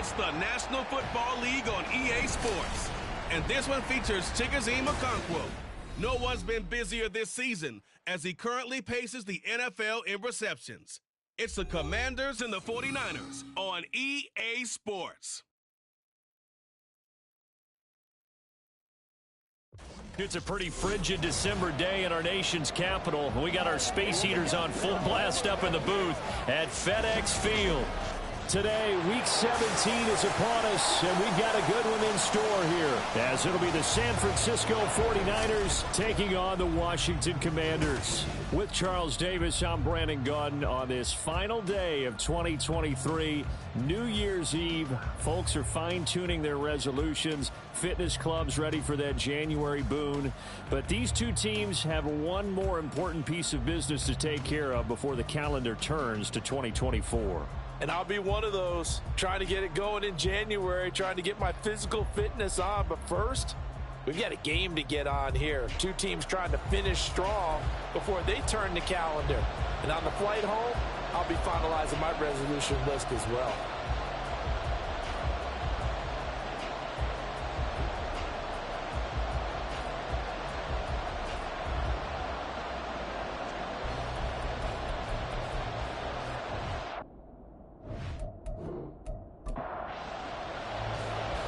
It's the National Football League on EA Sports. And this one features Chigozie Okonkwo. No one's been busier this season as he currently paces the NFL in receptions. It's the Commanders and the 49ers on EA Sports. It's a pretty frigid December day in our nation's capital. We got our space heaters on full blast up in the booth at FedEx Field. Today, Week 17 is upon us, and we've got a good one in store here, as it'll be the San Francisco 49ers taking on the Washington Commanders. With Charles Davis, I'm Brandon Gunn on this final day of 2023, New Year's Eve. Folks are fine-tuning their resolutions. Fitness clubs ready for that January boon. But these two teams have one more important piece of business to take care of before the calendar turns to 2024. And I'll be one of those, trying to get it going in January, trying to get my physical fitness on. But first, we've got a game to get on here. Two teams trying to finish strong before they turn the calendar. And on the flight home, I'll be finalizing my resolution list as well.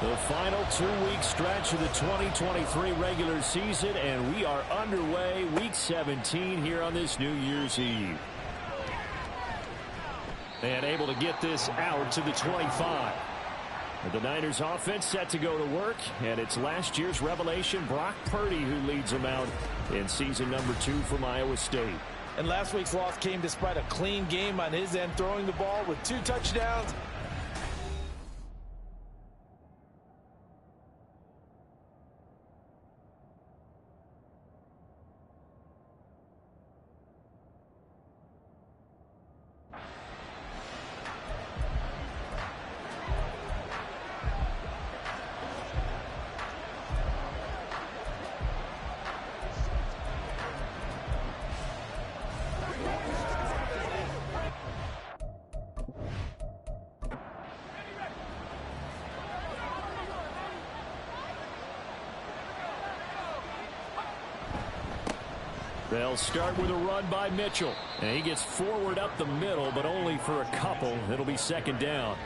The final two-week stretch of the 2023 regular season, and we are underway Week 17 here on this New Year's Eve. And able to get this out to the 25. With the Niners offense set to go to work, and it's last year's revelation, Brock Purdy, who leads them out in season number 2 from Iowa State. And last week's loss came despite a clean game on his end, throwing the ball with 2 touchdowns. They'll start with a run by Mitchell. And he gets forward up the middle, but only for a couple. It'll be second down.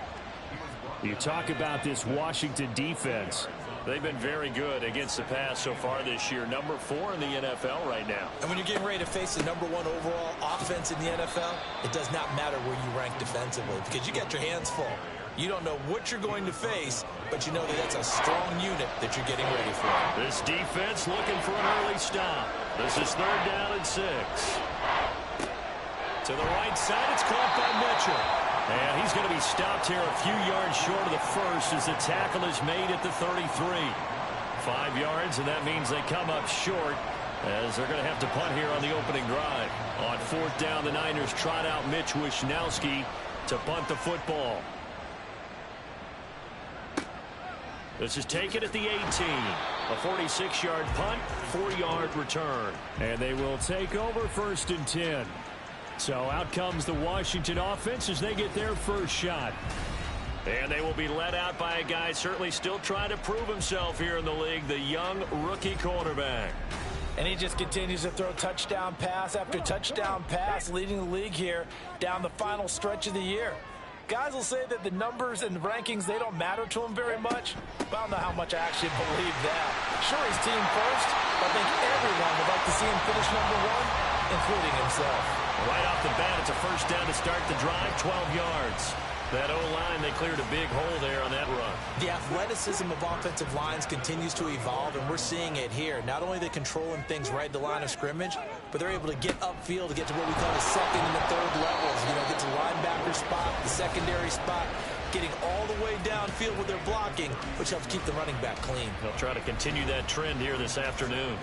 You talk about this Washington defense. They've been very good against the pass so far this year. Number 4 in the NFL right now. And when you're getting ready to face the number 1 overall offense in the NFL, it does not matter where you rank defensively because you got your hands full. You don't know what you're going to face, but you know that that's a strong unit that you're getting ready for. This defense looking for an early stop. This is 3rd down and 6. To the right side, it's caught by Mitchell. And he's going to be stopped here a few yards short of the first as the tackle is made at the 33. 5 yards, and that means they come up short as they're going to have to punt here on the opening drive. On 4th down, the Niners trot out Mitch Wishnowski to punt the football. This is taken at the 18. A 46-yard punt, 4-yard return. And they will take over 1st and 10. So out comes the Washington offense as they get their first shot. And they will be led out by a guy certainly still trying to prove himself here in the league, the young rookie quarterback. And he just continues to throw touchdown pass after touchdown pass, leading the league here down the final stretch of the year. Guys will say that the numbers and the rankings, they don't matter to him very much. But I don't know how much I actually believe that. Sure, he's team first, but I think everyone would like to see him finish number 1, including himself. Right off the bat, it's a first down to start the drive, 12 yards. That O-line, they cleared a big hole there on that run. The athleticism of offensive lines continues to evolve, and we're seeing it here. Not only are they controlling things right at the line of scrimmage, but they're able to get upfield to get to what we call the 2nd and the 3rd levels. You know, get to the linebacker spot, the secondary spot, getting all the way downfield with their blocking, which helps keep the running back clean. They'll try to continue that trend here this afternoon.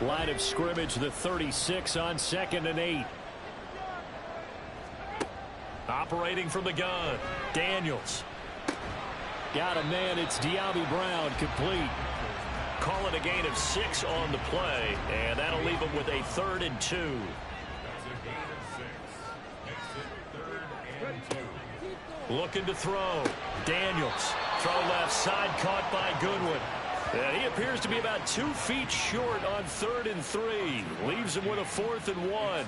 Line of scrimmage, the 36 on 2nd and 8. Operating from the gun, Daniels. Got a man, it's De'Ami Brown, complete. Call it a gain of 6 on the play, and that'll leave them with a 3rd and 2. Looking to throw. Daniels. Throw left side, caught by Goodwin. And he appears to be about 2 feet short on 3rd and 3. Leaves him with a 4th and 1.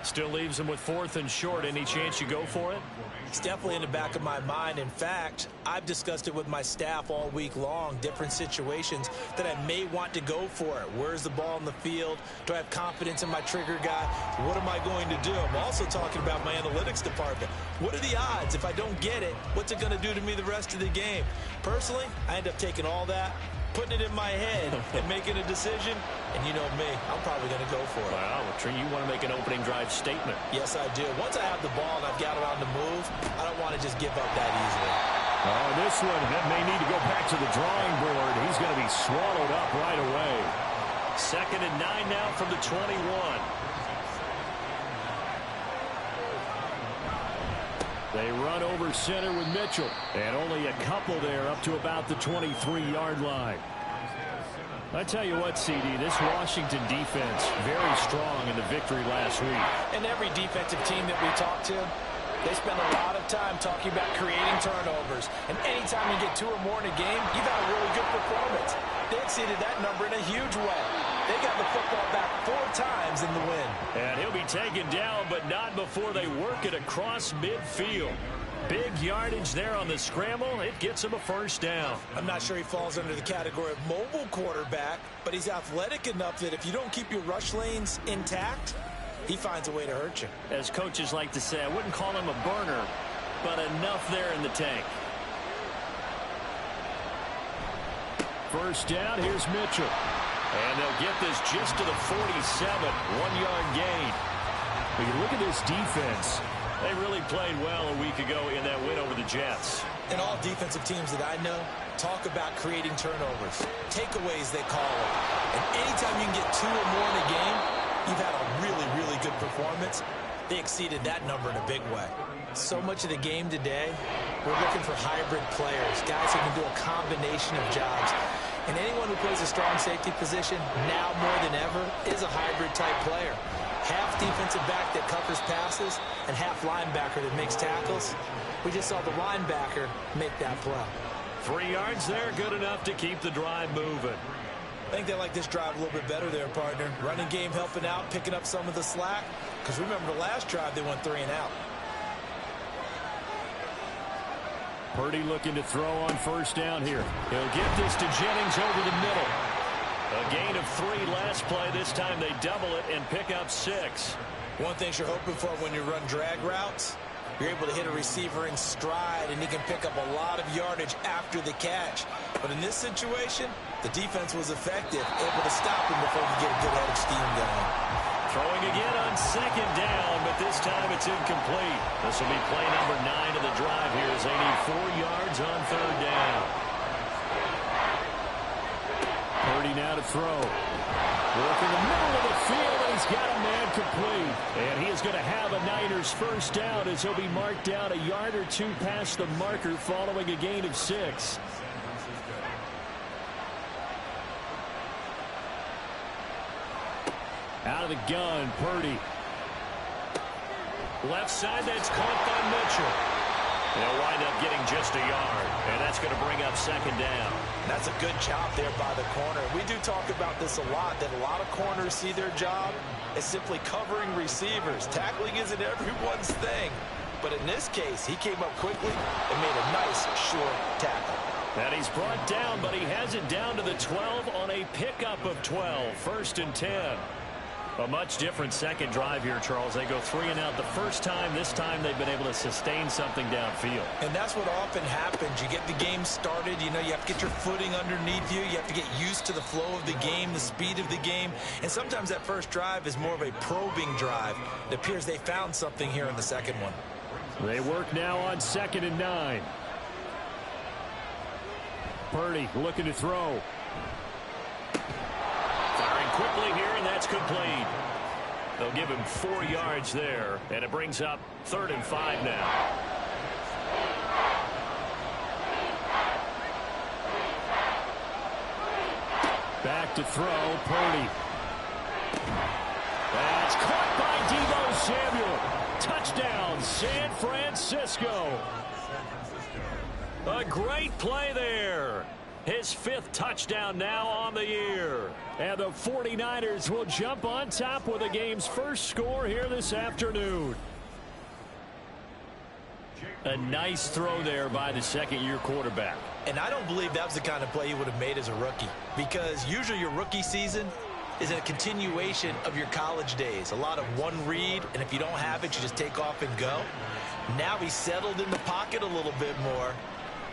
Still leaves him with 4th and short. Any chance you go for it? It's definitely in the back of my mind. In fact, I've discussed it with my staff all week long, different situations that I may want to go for it. Where's the ball in the field? Do I have confidence in my trigger guy? What am I going to do? I'm also talking about my analytics department. What are the odds? If I don't get it, what's it going to do to me the rest of the game? Personally, I end up taking all that, putting it in my head, and making a decision. And you know me, I'm probably going to go for it. Wow, you want to make an opening drive statement. Yes, I do. Once I have the ball and I've got it on the move, I don't want to just give up that easily. Oh, this one may need to go back to the drawing board. He's going to be swallowed up right away. 2nd and 9 now from the 21. They run over center with Mitchell. And only a couple there up to about the 23-yard line. I tell you what, CD, this Washington defense, very strong in the victory last week. And every defensive team that we talk to, they spend a lot of time talking about creating turnovers. And anytime you get 2 or more in a game, you've had a really good performance. They exceeded that number in a huge way. They got the football back 4 times in the win. And he'll be taken down, but not before they work it across midfield. Big yardage there on the scramble. It gets him a 1st down. I'm not sure he falls under the category of mobile quarterback, but he's athletic enough that if you don't keep your rush lanes intact, he finds a way to hurt you. As coaches like to say, I wouldn't call him a burner, but enough there in the tank. 1st down, here's Mitchell. And they'll get this just to the 47, 1-yard gain. But you look at this defense. They really played well a week ago in that win over the Jets. And all defensive teams that I know talk about creating turnovers. Takeaways, they call it. And anytime you can get 2 or more in a game, you've had a really, really good performance. They exceeded that number in a big way. So much of the game today, we're looking for hybrid players, guys who can do a combination of jobs. And anyone who plays a strong safety position, now more than ever, is a hybrid-type player. Half defensive back that covers passes and half linebacker that makes tackles. We just saw the linebacker make that play. 3 yards there, good enough to keep the drive moving. I think they like this drive a little bit better there, partner. Running game helping out, picking up some of the slack. Because remember the last drive, they went 3 and out. Purdy looking to throw on 1st down here. He'll get this to Jennings over the middle. A gain of 3 last play. This time they double it and pick up 6. One thing you're hoping for when you run drag routes, you're able to hit a receiver in stride, and he can pick up a lot of yardage after the catch. But in this situation, the defense was effective, able to stop him before he get a good head of steam going. Throwing again on 2nd down, but this time it's incomplete. This will be play number 9 of the drive here as they need 4 yards on 3rd down. Purdy now to throw. Work in the middle of the field, and he's got a man complete. And he is going to have a Niners 1st down as he'll be marked down a yard or 2 past the marker following a gain of 6. Out of the gun, Purdy. Left side, that's caught by Mitchell. They'll wind up getting just a yard, and that's going to bring up 2nd down. That's a good job there by the corner. We do talk about this a lot, that a lot of corners see their job as simply covering receivers. Tackling isn't everyone's thing. But in this case, he came up quickly and made a nice, short tackle. And he's brought down, but he has it down to the 12 on a pickup of 12. 1st and 10. A much different 2nd drive here, Charles. They go 3 and out the first time. This time they've been able to sustain something downfield. And that's what often happens. You get the game started. You know, you have to get your footing underneath you. You have to get used to the flow of the game, the speed of the game. And sometimes that first drive is more of a probing drive. It appears they found something here in the 2nd one. They work now on 2nd and 9. Purdy looking to throw. Firing quickly here, and that's complete. They'll give him 4 yards there, and it brings up 3rd and 5 now. Back to throw, Purdy. That's caught by Deebo Samuel. Touchdown, San Francisco. A great play there. His 5th touchdown now on the year. And the 49ers will jump on top with the game's first score here this afternoon. A nice throw there by the second-year quarterback. And I don't believe that was the kind of play he would have made as a rookie, because usually your rookie season is a continuation of your college days. A lot of one read, and if you don't have it, you just take off and go. Now he's settled in the pocket a little bit more,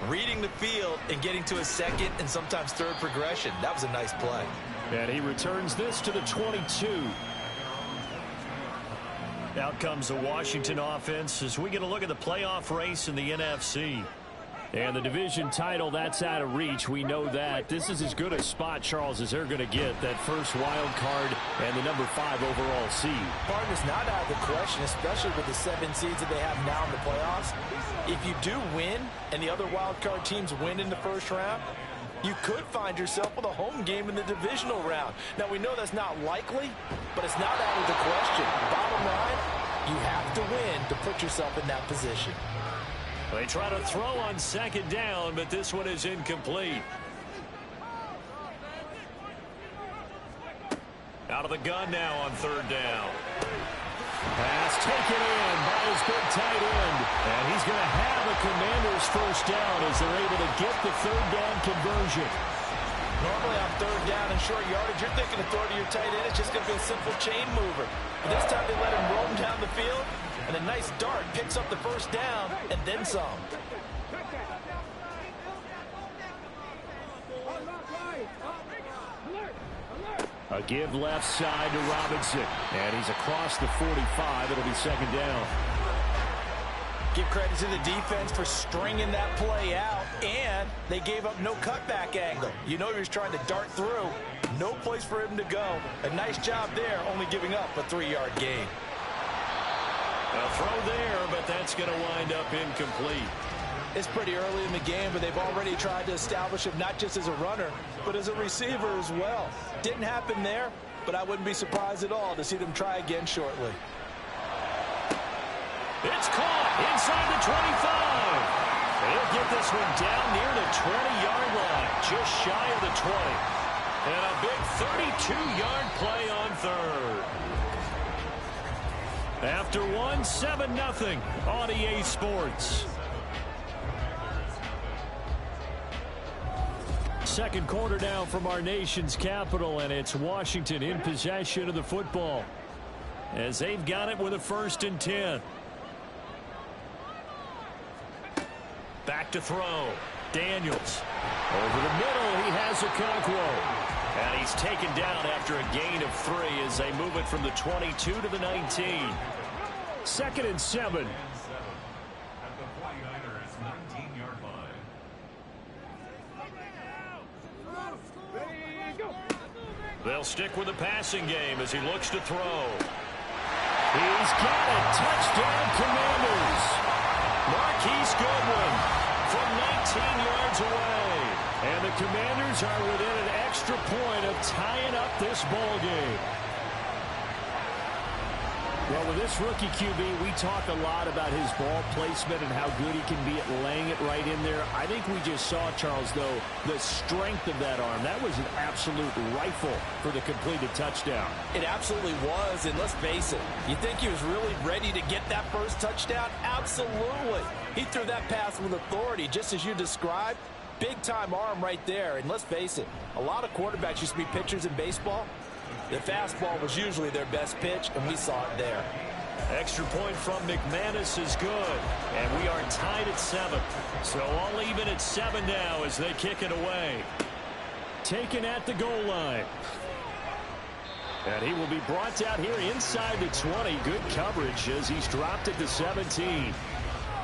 reading the field and getting to a second and sometimes third progression. That was a nice play. And he returns this to the 22. Out comes the Washington offense as we get a look at the playoff race in the NFC. And the division title, that's out of reach. We know that. This is as good a spot, Charles, as they're going to get. That first wild card and the number 5 overall seed. Partner's not out of the question, especially with the 7 seeds that they have now in the playoffs. If you do win and the other wild card teams win in the first round, you could find yourself with a home game in the divisional round. Now, we know that's not likely, but it's not out of the question. Bottom line, you have to win to put yourself in that position. They try to throw on second down, but this one is incomplete. Out of the gun now on third down. Pass taken in by his big tight end. And he's going to have a Commanders first down as they're able to get the third down conversion. Normally on third down and short yardage, you're thinking of throw to your tight end. It's just going to be a simple chain mover. But this time they let him roam down the field, and a nice dart picks up the first down and then some. A give left side to Robinson. And he's across the 45. It'll be second down. Give credit to the defense for stringing that play out, and they gave up no cutback angle. You know he was trying to dart through. No place for him to go. A nice job there, only giving up a 3-yard gain. A throw there, but that's going to wind up incomplete. It's pretty early in the game, but they've already tried to establish him not just as a runner, but as a receiver as well. Didn't happen there, but I wouldn't be surprised at all to see them try again shortly. It's caught inside the 25. They'll get this one down near the 20-yard line, just shy of the 20. And a big 32-yard play on third. After one, 7-0 on EA Sports. Second quarter now from our nation's capital, and it's Washington in possession of the football as they've got it with a 1st and 10. Back to throw. Daniels. Over the middle, he has Okonkwo. And he's taken down after a gain of 3 as they move it from the 22 to the 19. 2nd and 7. They'll stick with the passing game as he looks to throw. He's got it. Touchdown, Commanders. Marquise Goodwin from 19 yards away. And the Commanders are within an extra point of tying up this ball game. Well, with this rookie QB, we talk a lot about his ball placement and how good he can be at laying it right in there. I think we just saw, Charles, though, the strength of that arm. That was an absolute rifle for the completed touchdown. It absolutely was, and let's face it, you think he was really ready to get that first touchdown? Absolutely. He threw that pass with authority, just as you described. Big-time arm right there, and let's face it, a lot of quarterbacks used to be pitchers in baseball. The fastball was usually their best pitch, and we saw it there. Extra point from McManus is good, and we are tied at 7. So all even at 7 now as they kick it away. Taken at the goal line. And he will be brought down here inside the 20. Good coverage as he's dropped at the 17.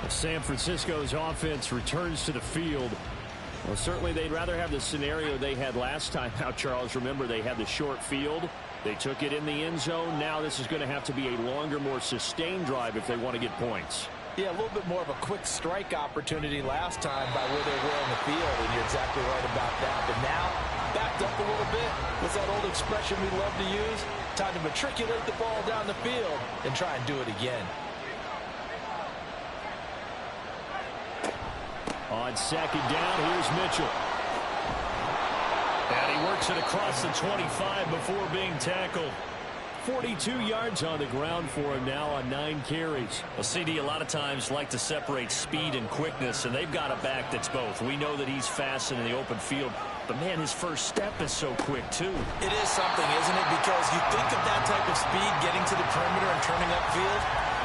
San Francisco's offense returns to the field. Well, certainly they'd rather have the scenario they had last time. Now, Charles, remember, they had the short field. They took it in the end zone. Now this is going to have to be a longer, more sustained drive if they want to get points. Yeah, a little bit more of a quick strike opportunity last time by where they were on the field, and you're exactly right about that. But now, backed up a little bit. What's that old expression we love to use? Time to matriculate the ball down the field and try and do it again. On second down, here's Mitchell. And he works it across the 25 before being tackled. 42 yards on the ground for him now on 9 carries. Well, CD, a lot of times like to separate speed and quickness, and they've got a back that's both. We know that he's fast in the open field, but, man, his first step is so quick, too. It is something, isn't it? Because you think of that type of speed getting to the perimeter and turning upfield,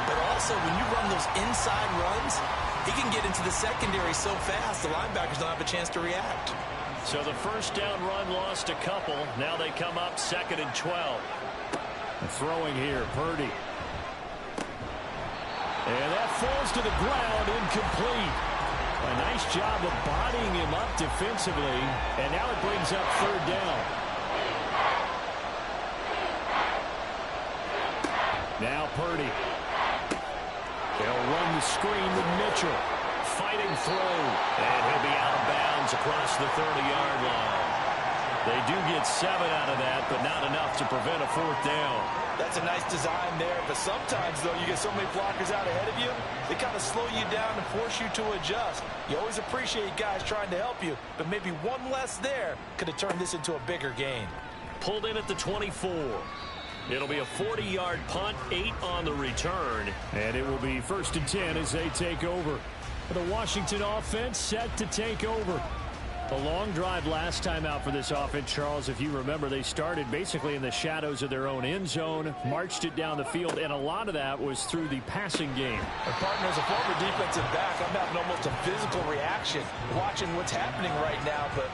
but also when you run those inside runs, he can get into the secondary so fast the linebackers don't have a chance to react. So the first down run lost a couple. Now they come up 2nd and 12. Throwing here, Purdy. And that falls to the ground, incomplete. A nice job of bodying him up defensively, and now it brings up 3rd down. Now Purdy. They'll run the screen with Mitchell. Fighting through, and he'll be out of bounds across the 30-yard line. They do get 7 out of that, but not enough to prevent a 4th down. That's a nice design there, but sometimes, though, you get so many blockers out ahead of you, they kind of slow you down and force you to adjust. You always appreciate guys trying to help you, but maybe one less there could have turned this into a bigger gain. Pulled in at the 24. It'll be a 40-yard punt, 8 on the return, and it will be 1st and 10 as they take over. The Washington offense set to take over. A long drive last time out for this offense, Charles. If you remember, they started basically in the shadows of their own end zone, marched it down the field, and a lot of that was through the passing game. And partner, as a former defensive back, I'm having almost a physical reaction watching what's happening right now, but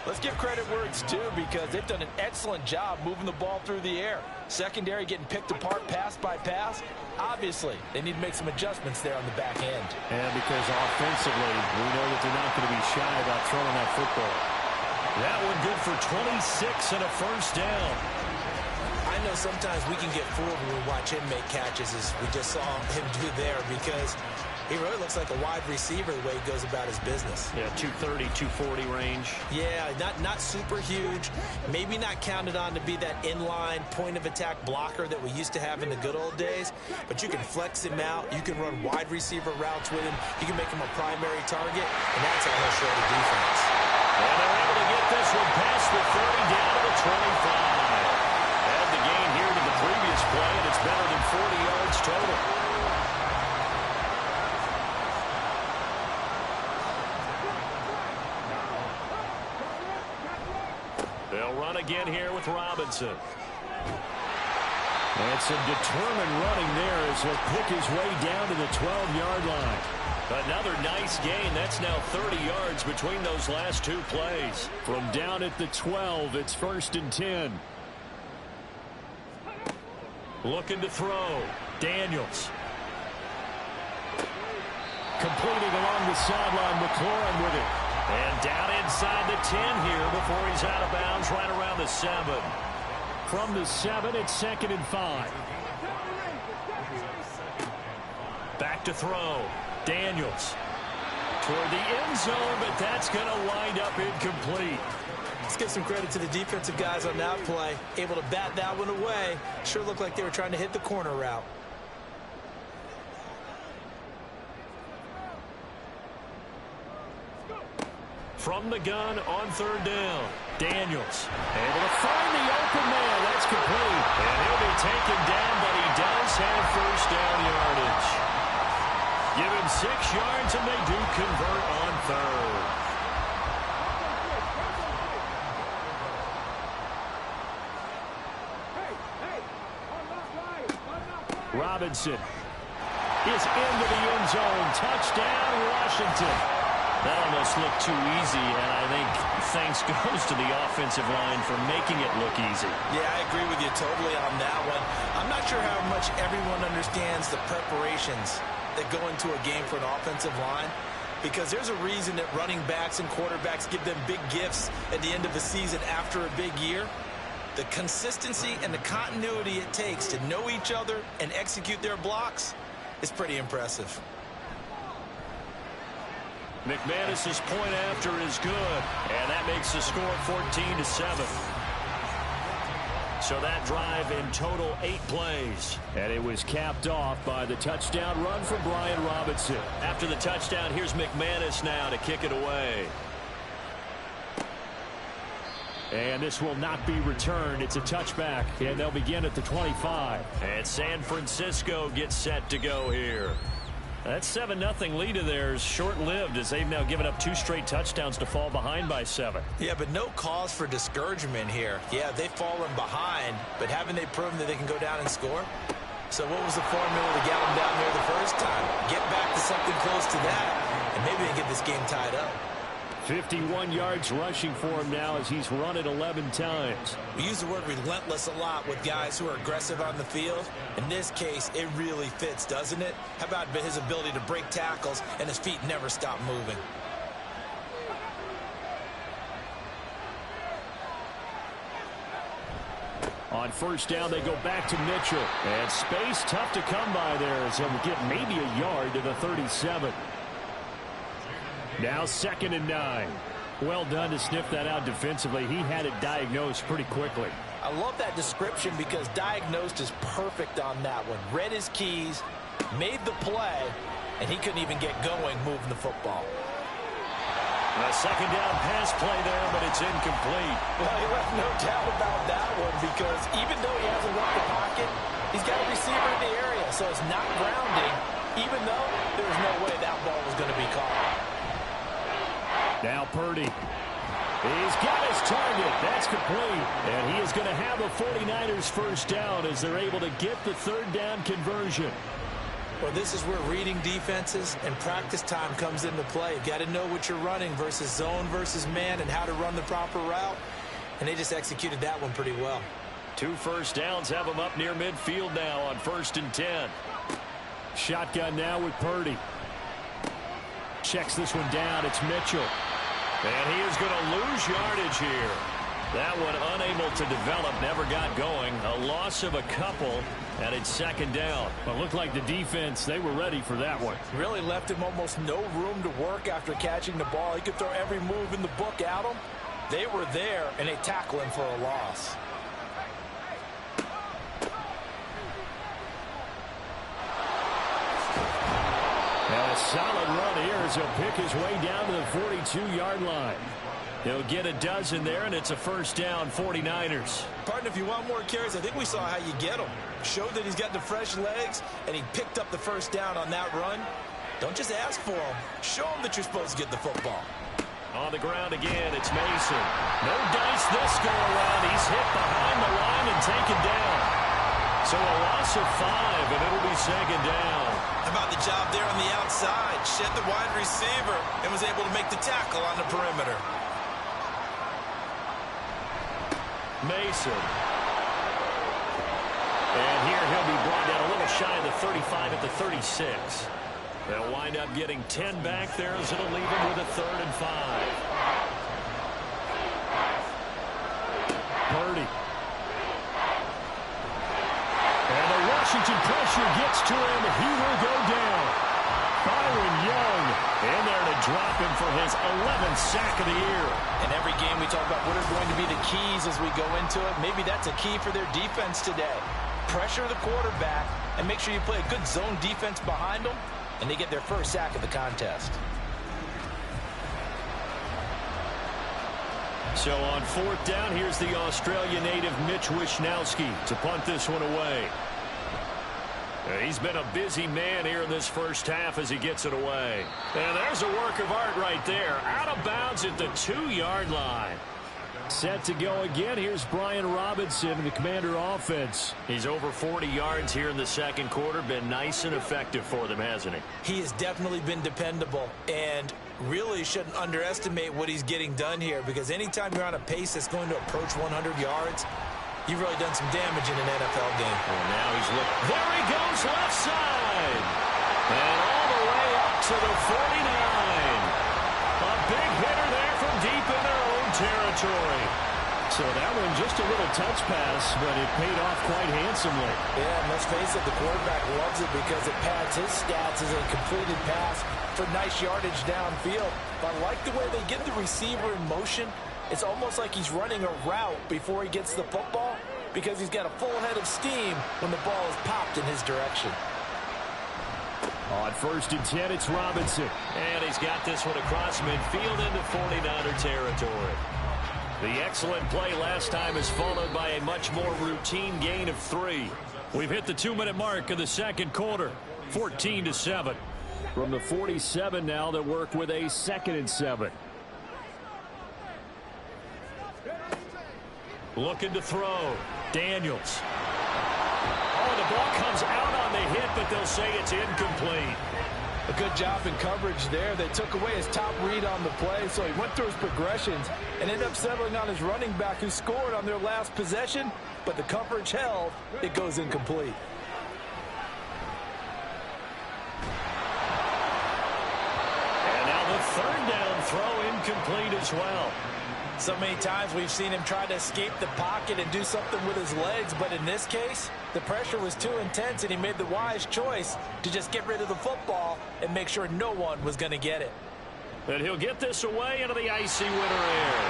let's give credit where it's due because they've done an excellent job moving the ball through the air. Secondary getting picked apart pass by pass. Obviously, they need to make some adjustments there on the back end. And because offensively, we know that they're not going to be shy about throwing that football. That one good for 26 and a 1st down. I know sometimes we can get fooled when we watch him make catches, as we just saw him do there, because he really looks like a wide receiver the way he goes about his business. Yeah, 230, 240 range. Yeah, not super huge. Maybe not counted on to be that inline point-of-attack blocker that we used to have in the good old days, but you can flex him out. You can run wide receiver routes with him. You can make him a primary target, and that's how he'll show the defense. And they're able to get this one past the 30 down to the 25. Add the gain here to the previous play, and it's better than 40 yards total. They'll run again here with Robinson. And some determined running there as he'll pick his way down to the 12-yard line. Another nice gain. That's now 30 yards between those last 2 plays. From down at the 12, it's 1st and 10. Looking to throw. Daniels. Completing along the sideline, McLaurin with it. And down inside the 10 here before he's out of bounds right around the 7. From the 7, it's 2nd and 5. Back to throw. Daniels. Toward the end zone, but that's going to wind up incomplete. Let's give some credit to the defensive guys on that play. Able to bat that one away. Sure looked like they were trying to hit the corner route. From the gun on 3rd down. Daniels able to find the open man. That's complete. And he'll be taken down, but he does have 1st down yardage. Give him 6 yards, and they do convert on 3rd. Robinson is into the end zone. Touchdown, Washington. That almost looked too easy, and I think thanks goes to the offensive line for making it look easy. Yeah, I agree with you totally on that one. I'm not sure how much everyone understands the preparations that go into a game for an offensive line, because there's a reason that running backs and quarterbacks give them big gifts at the end of the season after a big year. The consistency and the continuity it takes to know each other and execute their blocks is pretty impressive. McManus's point after is good, and that makes the score 14-7. So that drive in total 8 plays. And it was capped off by the touchdown run from Brian Robinson. After the touchdown, here's McManus now to kick it away. And this will not be returned. It's a touchback, and they'll begin at the 25. And San Francisco gets set to go here. That 7-0 lead of theirs short-lived as they've now given up 2 straight touchdowns to fall behind by 7. Yeah, but no cause for discouragement here. Yeah, they've fallen behind, but haven't they proven that they can go down and score? So what was the formula to get them down there the first time? Get back to something close to that, and maybe they get this game tied up. 51 yards rushing for him now as he's run it 11 times. We use the word relentless a lot with guys who are aggressive on the field. In this case, it really fits, doesn't it? How about his ability to break tackles and his feet never stop moving? On first down, they go back to Mitchell. And space tough to come by there as he'll get maybe a yard to the 37. Now 2nd and 9. Well done to sniff that out defensively. He had it diagnosed pretty quickly. I love that description because diagnosed is perfect on that one. Read his keys, made the play, and he couldn't even get going moving the football. A 2nd down pass play there, but it's incomplete. Well, you left no doubt about that one because even though he hasn't left the pocket, he's got a receiver in the area, so it's not grounding, even though there's no way that ball was going to be caught. Now Purdy. He's got his target. That's complete. And he is going to have a 49ers first down as they're able to get the 3rd down conversion. Well, this is where reading defenses and practice time comes into play. You've got to know what you're running versus zone versus man and how to run the proper route. And they just executed that one pretty well. 2 first downs have them up near midfield now on 1st and 10. Shotgun now with Purdy. Checks this one down. It's Mitchell. And he is going to lose yardage here. That one unable to develop, never got going. A loss of a couple, and it's 2nd down. Well, it looked like the defense, they were ready for that one. Really left him almost no room to work after catching the ball. He could throw every move in the book at him. They were there, and they tackle him for a loss. And a solid run here as he'll pick his way down to the 42-yard line. He'll get a dozen there, and it's a first down, 49ers. Partner, if you want more carries, I think we saw how you get him. Showed that he's got the fresh legs, and he picked up the first down on that run. Don't just ask for him. Show him that you're supposed to get the football. On the ground again, it's Mason. No dice this go-around. He's hit behind the line and taken down. So a loss of 5, and it'll be 2nd down. How about the job there on the outside? Shed the wide receiver and was able to make the tackle on the perimeter. Mason. And here he'll be brought down a little shy of the 35 at the 36. They'll wind up getting 10 back there as it'll leave him with a 3rd and 5. Purdy. And the Washington pressure gets to him. He will go down. Byron Young in there to drop him for his 11th sack of the year. In every game we talk about what are going to be the keys as we go into it. Maybe that's a key for their defense today. Pressure the quarterback and make sure you play a good zone defense behind them, and they get their first sack of the contest. So on 4th down, here's the Australia native Mitch Wishnowsky to punt this one away. He's been a busy man here in this first half as he gets it away. And there's a work of art right there. Out of bounds at the 2-yard line. Set to go again. Here's Brian Robinson, the Commander offense. He's over 40 yards here in the 2nd quarter. Been nice and effective for them, hasn't he? He has definitely been dependable and really shouldn't underestimate what he's getting done here because anytime you're on a pace that's going to approach 100 yards, you've really done some damage in an NFL game. Well, now he's looking. There he goes, left side. And all the way up to the 49. A big hitter there from deep in their own territory. So that one just a little touch pass, but it paid off quite handsomely. Yeah, and let's face it, the quarterback loves it because it pads his stats as a completed pass for nice yardage downfield. But I like the way they get the receiver in motion. It's almost like he's running a route before he gets the football because he's got a full head of steam when the ball is popped in his direction. On 1st and 10, it's Robinson. And he's got this one across midfield into 49er territory. The excellent play last time is followed by a much more routine gain of 3. We've hit the 2-minute mark of the second quarter. 14-7. From the 47 now, they work with a 2nd and 7. Looking to throw. Daniels. Oh, the ball comes out on the hit, but they'll say it's incomplete. A good job in coverage there. They took away his top read on the play, so he went through his progressions and ended up settling on his running back who scored on their last possession, but the coverage held. It goes incomplete. And now the 3rd down throw incomplete as well. So many times we've seen him try to escape the pocket and do something with his legs, but in this case, the pressure was too intense and he made the wise choice to just get rid of the football and make sure no one was going to get it. And he'll get this away into the icy winter air.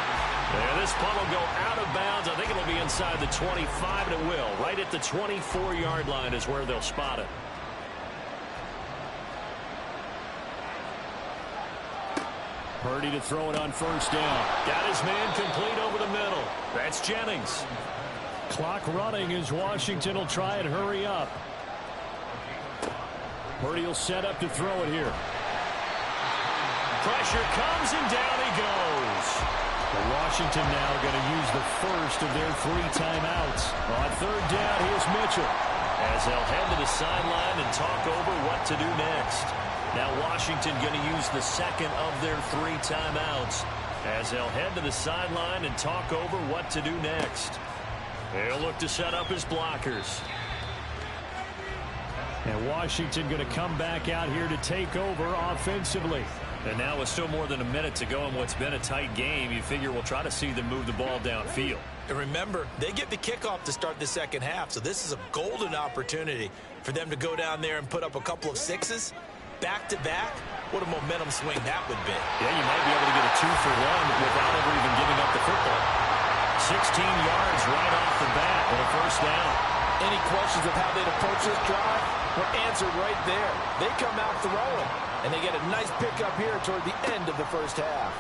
And this punt will go out of bounds. I think it'll be inside the 25, and it will. Right at the 24-yard line is where they'll spot it. Purdy to throw it on 1st down. Got his man complete over the middle. That's Jennings. Clock running as Washington will try and hurry up. Purdy will set up to throw it here. Pressure comes and down he goes. But Washington now going to use the first of their 3 timeouts. On 3rd down, here's Mitchell. As they'll head to the sideline and talk over what to do next. Now Washington going to use the 2nd of their 3 timeouts as they'll head to the sideline and talk over what to do next. They'll look to set up his blockers. And Washington going to come back out here to take over offensively. And now with still more than a minute to go in what's been a tight game, you figure we'll try to see them move the ball downfield. And remember, they get the kickoff to start the second half, so this is a golden opportunity for them to go down there and put up a couple of 6s. Back-to-back, what a momentum swing that would be. Yeah, you might be able to get a 2-for-1 without ever even giving up the football. 16 yards right off the bat and a 1st down. Any questions of how they'd approach this drive were answered right there. They come out throwing, and they get a nice pickup here toward the end of the 1st half.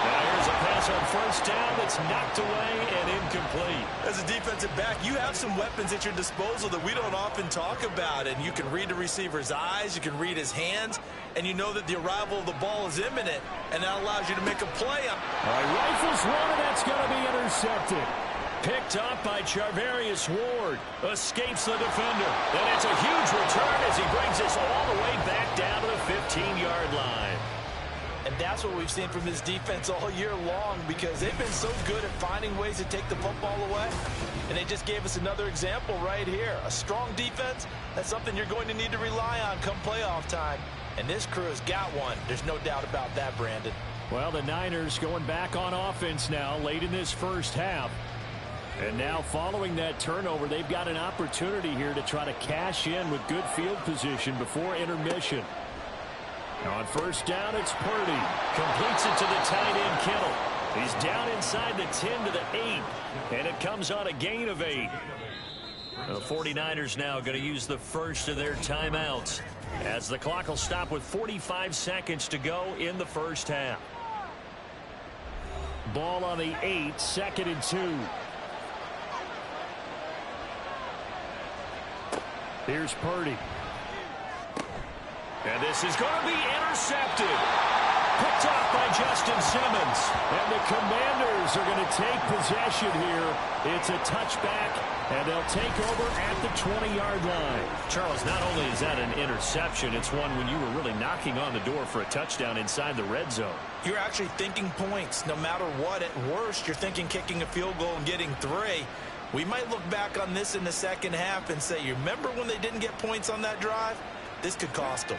Now here's a pass on 1st down that's knocked away and incomplete. As a defensive back, you have some weapons at your disposal that we don't often talk about, and you can read the receiver's eyes, you can read his hands, and you know that the arrival of the ball is imminent, and that allows you to make a play. All right, rifles one, and that's going to be intercepted. Picked up by Charvarius Ward. Escapes the defender. And it's a huge return as he brings us all the way back down to the 15-yard line. And that's what we've seen from this defense all year long, because they've been so good at finding ways to take the football away. And they just gave us another example right here. A strong defense, that's something you're going to need to rely on come playoff time. And this crew has got one. There's no doubt about that, Brandon. Well, the Niners going back on offense now late in this 1st half. And now following that turnover, they've got an opportunity here to try to cash in with good field position before intermission. On 1st down, it's Purdy. Completes it to the tight end, Kittle. He's down inside the 10 to the 8. And it comes on a gain of 8. The 49ers now going to use the first of their timeouts as the clock will stop with 45 seconds to go in the 1st half. Ball on the 8, 2nd and 2. Here's Purdy. And this is going to be intercepted. Picked off by Justin Simmons. And the Commanders are going to take possession here. It's a touchback, and they'll take over at the 20-yard line. Charles, not only is that an interception, it's one when you were really knocking on the door for a touchdown inside the red zone. You're actually thinking points. No matter what, at worst, you're thinking kicking a field goal and getting 3. We might look back on this in the second half and say, you remember when they didn't get points on that drive? This could cost them.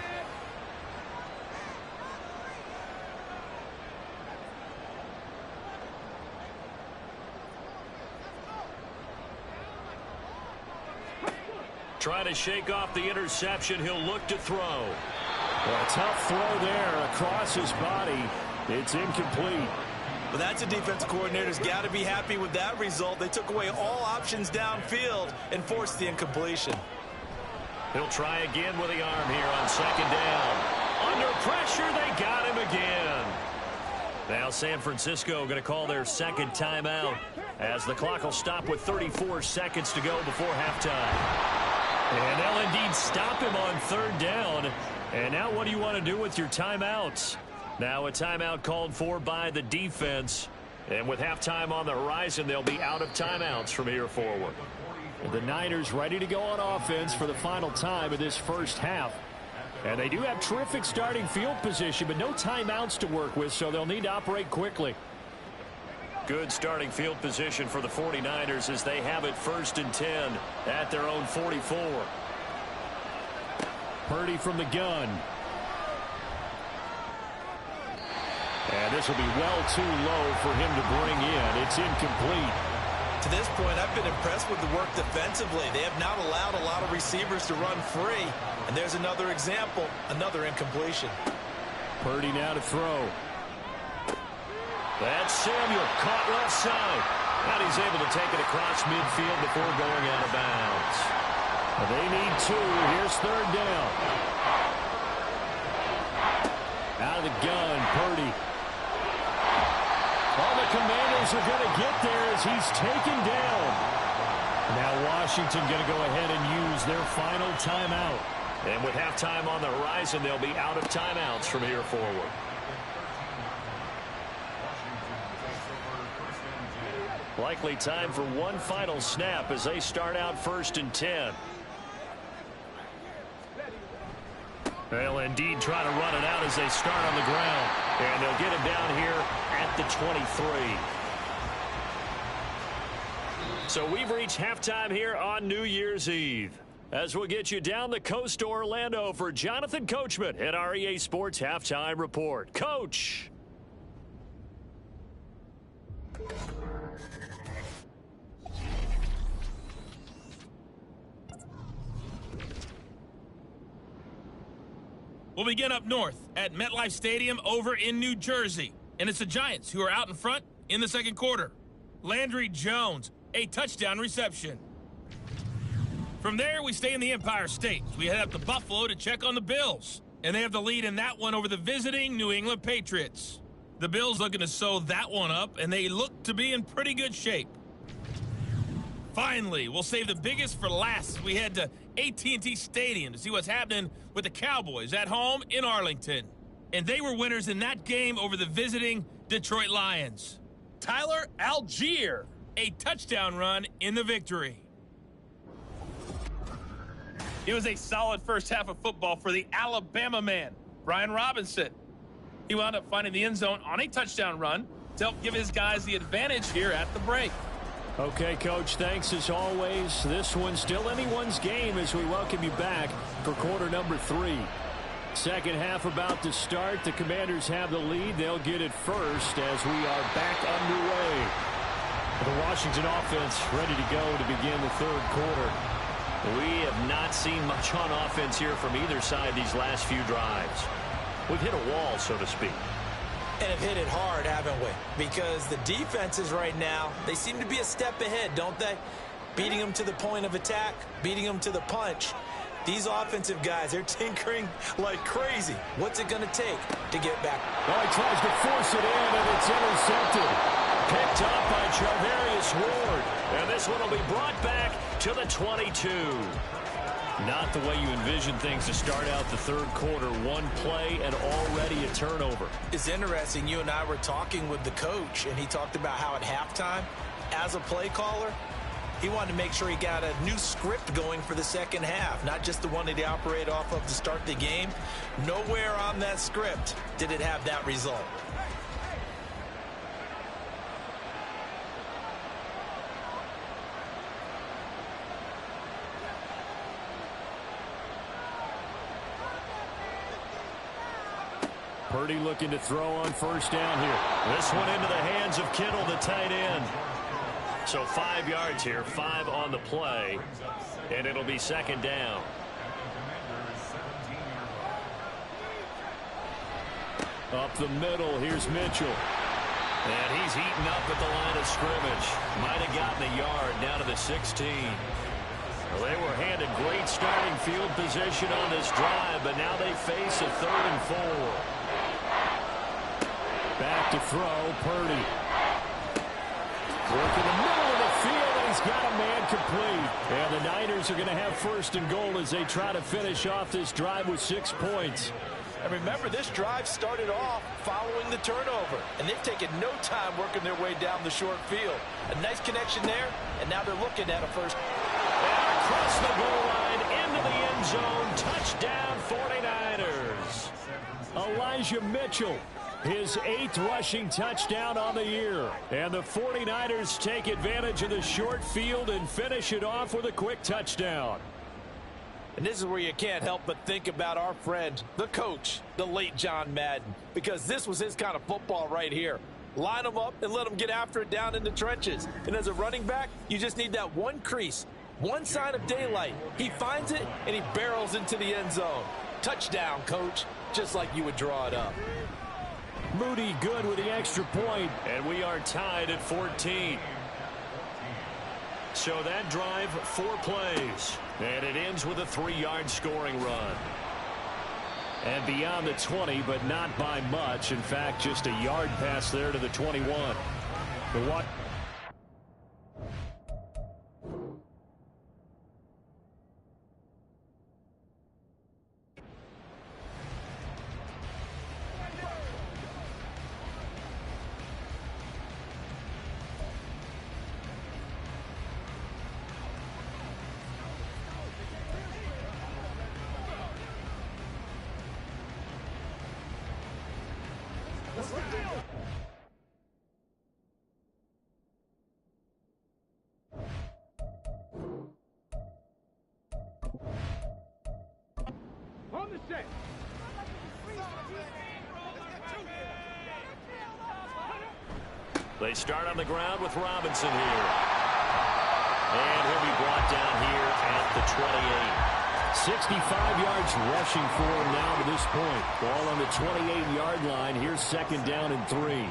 Trying to shake off the interception. He'll look to throw. Well, a tough throw there across his body. It's incomplete. Well, that's a defensive coordinator's got to be happy with that result. They took away all options downfield and forced the incompletion. He'll try again with the arm here on second down. Under pressure, they got him again. Now San Francisco going to call their second timeout as the clock will stop with 34 seconds to go before halftime. And they'll indeed stop him on third down. And now what do you want to do with your timeouts? Now a timeout called for by the defense. And with halftime on the horizon, they'll be out of timeouts from here forward. The Niners ready to go on offense for the final time of this first half. And they do have terrific starting field position, but no timeouts to work with, so they'll need to operate quickly. Good starting field position for the 49ers as they have it 1st and 10 at their own 44. Purdy from the gun. And this will be well too low for him to bring in. It's incomplete. To this point, I've been impressed with the work defensively. They have not allowed a lot of receivers to run free. And there's another example, another incompletion. Purdy now to throw. That's Samuel caught left side. And he's able to take it across midfield before going out of bounds. They need 2. Here's third down. Out of the gun, Purdy. All the Commanders are going to get there as he's taken down. Now Washington going to go ahead and use their final timeout. And with halftime on the horizon, they'll be out of timeouts from here forward. Likely time for one final snap as they start out 1st and 10. They'll indeed try to run it out as they start on the ground. And they'll get him down here at the 23. So we've reached halftime here on New Year's Eve. As we'll get you down the coast to Orlando for Jonathan Coachman at our EA Sports Halftime Report. Coach. We'll begin up north at MetLife Stadium over in New Jersey. And it's the Giants who are out in front in the second quarter. Landry Jones, a touchdown reception. From there, we stay in the Empire State. We head up to Buffalo to check on the Bills. And they have the lead in that one over the visiting New England Patriots. The Bills looking to sew that one up, and they look to be in pretty good shape. Finally, we'll save the biggest for last as we head to AT&T Stadium to see what's happening with the Cowboys at home in Arlington. And they were winners in that game over the visiting Detroit Lions. Tyler Algier, a touchdown run in the victory. It was a solid first half of football for the Alabama man, Brian Robinson. He wound up finding the end zone on a touchdown run to help give his guys the advantage here at the break. Okay, Coach, thanks as always. This one's still anyone's game as we welcome you back for quarter number 3. Second half about to start. The Commanders have the lead. They'll get it first as we are back underway. The Washington offense ready to go to begin the third quarter. We have not seen much on offense here from either side these last few drives. We've hit a wall, so to speak. And have hit it hard, haven't we? Because the defenses right now, they seem to be a step ahead, don't they? Beating them to the point of attack, beating them to the punch. These offensive guys, they're tinkering like crazy. What's it going to take to get back? Well, he tries to force it in, and it's intercepted. Picked up by Charvarius Ward. And this one will be brought back to the 22. Not the way you envision things to start out the third quarter. One play and already a turnover. It's interesting. You and I were talking with the coach, and he talked about how at halftime, as a play caller, he wanted to make sure he got a new script going for the second half, not just the one that he operated off of to start the game. Nowhere on that script did it have that result. Purdy looking to throw on first down here. This one into the hands of Kittle, the tight end. So 5 yards here, 5 on the play, and it'll be second down. Up the middle, here's Mitchell. And he's heating up at the line of scrimmage. Might have gotten a yard down to the 16. Well, they were handed great starting field position on this drive, but now they face a 3rd and 4. Back to throw, Purdy. Work in the middle of the field, and he's got a man complete. And the Niners are going to have 1st and goal as they try to finish off this drive with 6 points. And remember, this drive started off following the turnover, and they've taken no time working their way down the short field. A nice connection there, and now they're looking at a first. And across the goal line, into the end zone, touchdown 49ers. Elijah Mitchell, his 8th rushing touchdown on the year. And the 49ers take advantage of the short field and finish it off with a quick touchdown. And this is where you can't help but think about our friend, the coach, the late John Madden, because this was his kind of football right here. Line them up and let them get after it down in the trenches. And as a running back, you just need that one crease, one sign of daylight. He finds it, and he barrels into the end zone. Touchdown, coach, just like you would draw it up. Moody good with the extra point. And we are tied at 14. So that drive, 4 plays. And it ends with a 3-yard scoring run. And beyond the 20, but not by much. In fact, just a yard pass there to the 21. The what? They start on the ground with Robinson here. And he'll be brought down here at the 28. 65 yards rushing for him now to this point. Ball on the 28-yard line. Here's 2nd down and 3.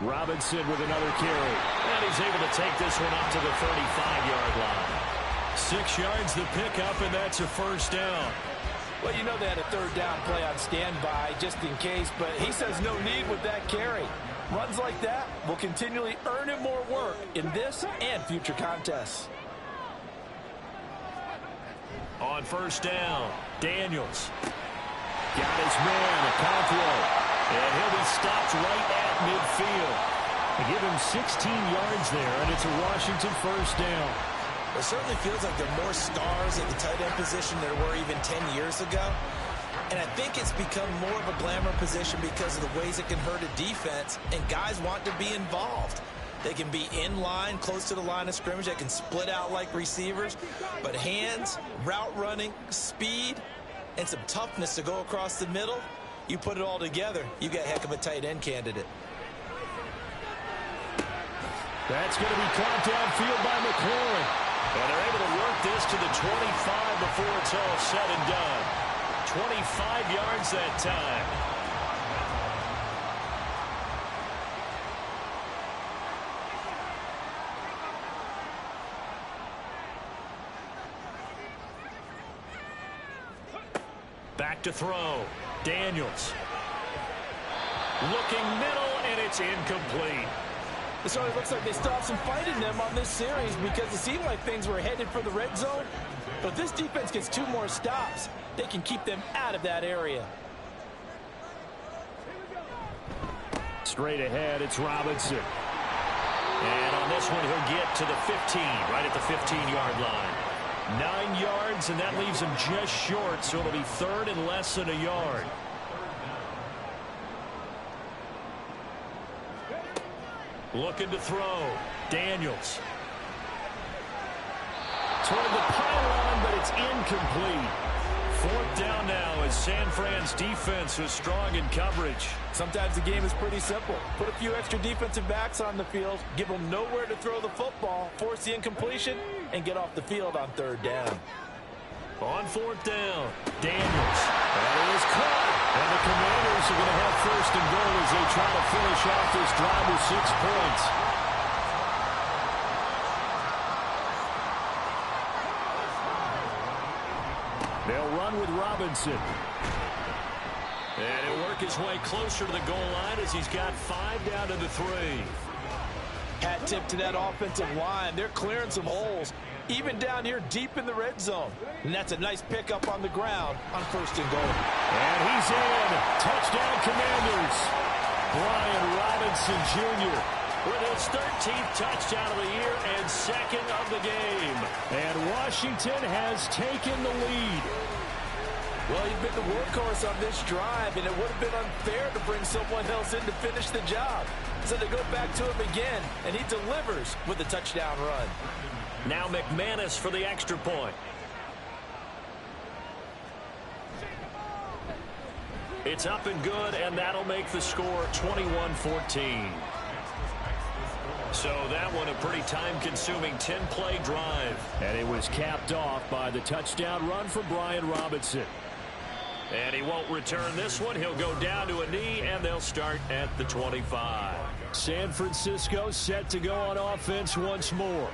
Robinson with another carry. And he's able to take this one up to the 35-yard line. 6 yards the pickup, and that's a 1st down. Well, you know they had a 3rd down play on standby just in case, but he says no need with that carry. Runs like that will continually earn him more work in this and future contests. On 1st down, Daniels. Got his man, Okonkwo. And he'll be stopped right at midfield. They give him 16 yards there, and it's a Washington 1st down. It certainly feels like there are more stars at the tight end position than there were even 10 years ago. And I think it's become more of a glamour position because of the ways it can hurt a defense, and guys want to be involved. They can be in line, close to the line of scrimmage. They can split out like receivers. But hands, route running, speed, and some toughness to go across the middle, you put it all together, you got a heck of a tight end candidate. That's going to be caught downfield by McLaurin. And they're able to work this to the 25 before it's all said and done. 25 yards that time. Back to throw. Daniels. Looking middle, and it's incomplete. It already looks like they still have some fight in them on this series because it seemed like things were headed for the red zone. But if this defense gets 2 more stops, they can keep them out of that area. Straight ahead, it's Robinson. And on this one, he'll get to the 15, right at the 15-yard line. 9 yards, and that leaves him just short, so it'll be 3rd and less than a yard. Looking to throw. Daniels. Toward the pylon, but it's incomplete. 4th down now as San Fran's defense was strong in coverage. Sometimes the game is pretty simple. Put a few extra defensive backs on the field, give them nowhere to throw the football, force the incompletion, and get off the field on 3rd down. On 4th down, Daniels. And it is caught. And the Commanders are going to have first and goal as they try to finish off this drive with 6 points. They'll run with Robinson. And he'll work his way closer to the goal line as he's got 5 down to the 3. Hat tip to that offensive line. They're clearing some holes, even down here deep in the red zone. And that's a nice pickup on the ground on first and goal. And he's in. Touchdown, Commanders. Brian Robinson Jr. with his 13th touchdown of the year and 2nd of the game. And Washington has taken the lead. Well, he's been the workhorse on this drive, and it would have been unfair to bring someone else in to finish the job. So they go back to him again, and he delivers with a touchdown run. Now McManus for the extra point. It's up and good, and that'll make the score 21-14. So that one a pretty time-consuming 10-play drive. And it was capped off by the touchdown run from Brian Robinson. And he won't return this one. He'll go down to a knee, and they'll start at the 25. San Francisco set to go on offense once more.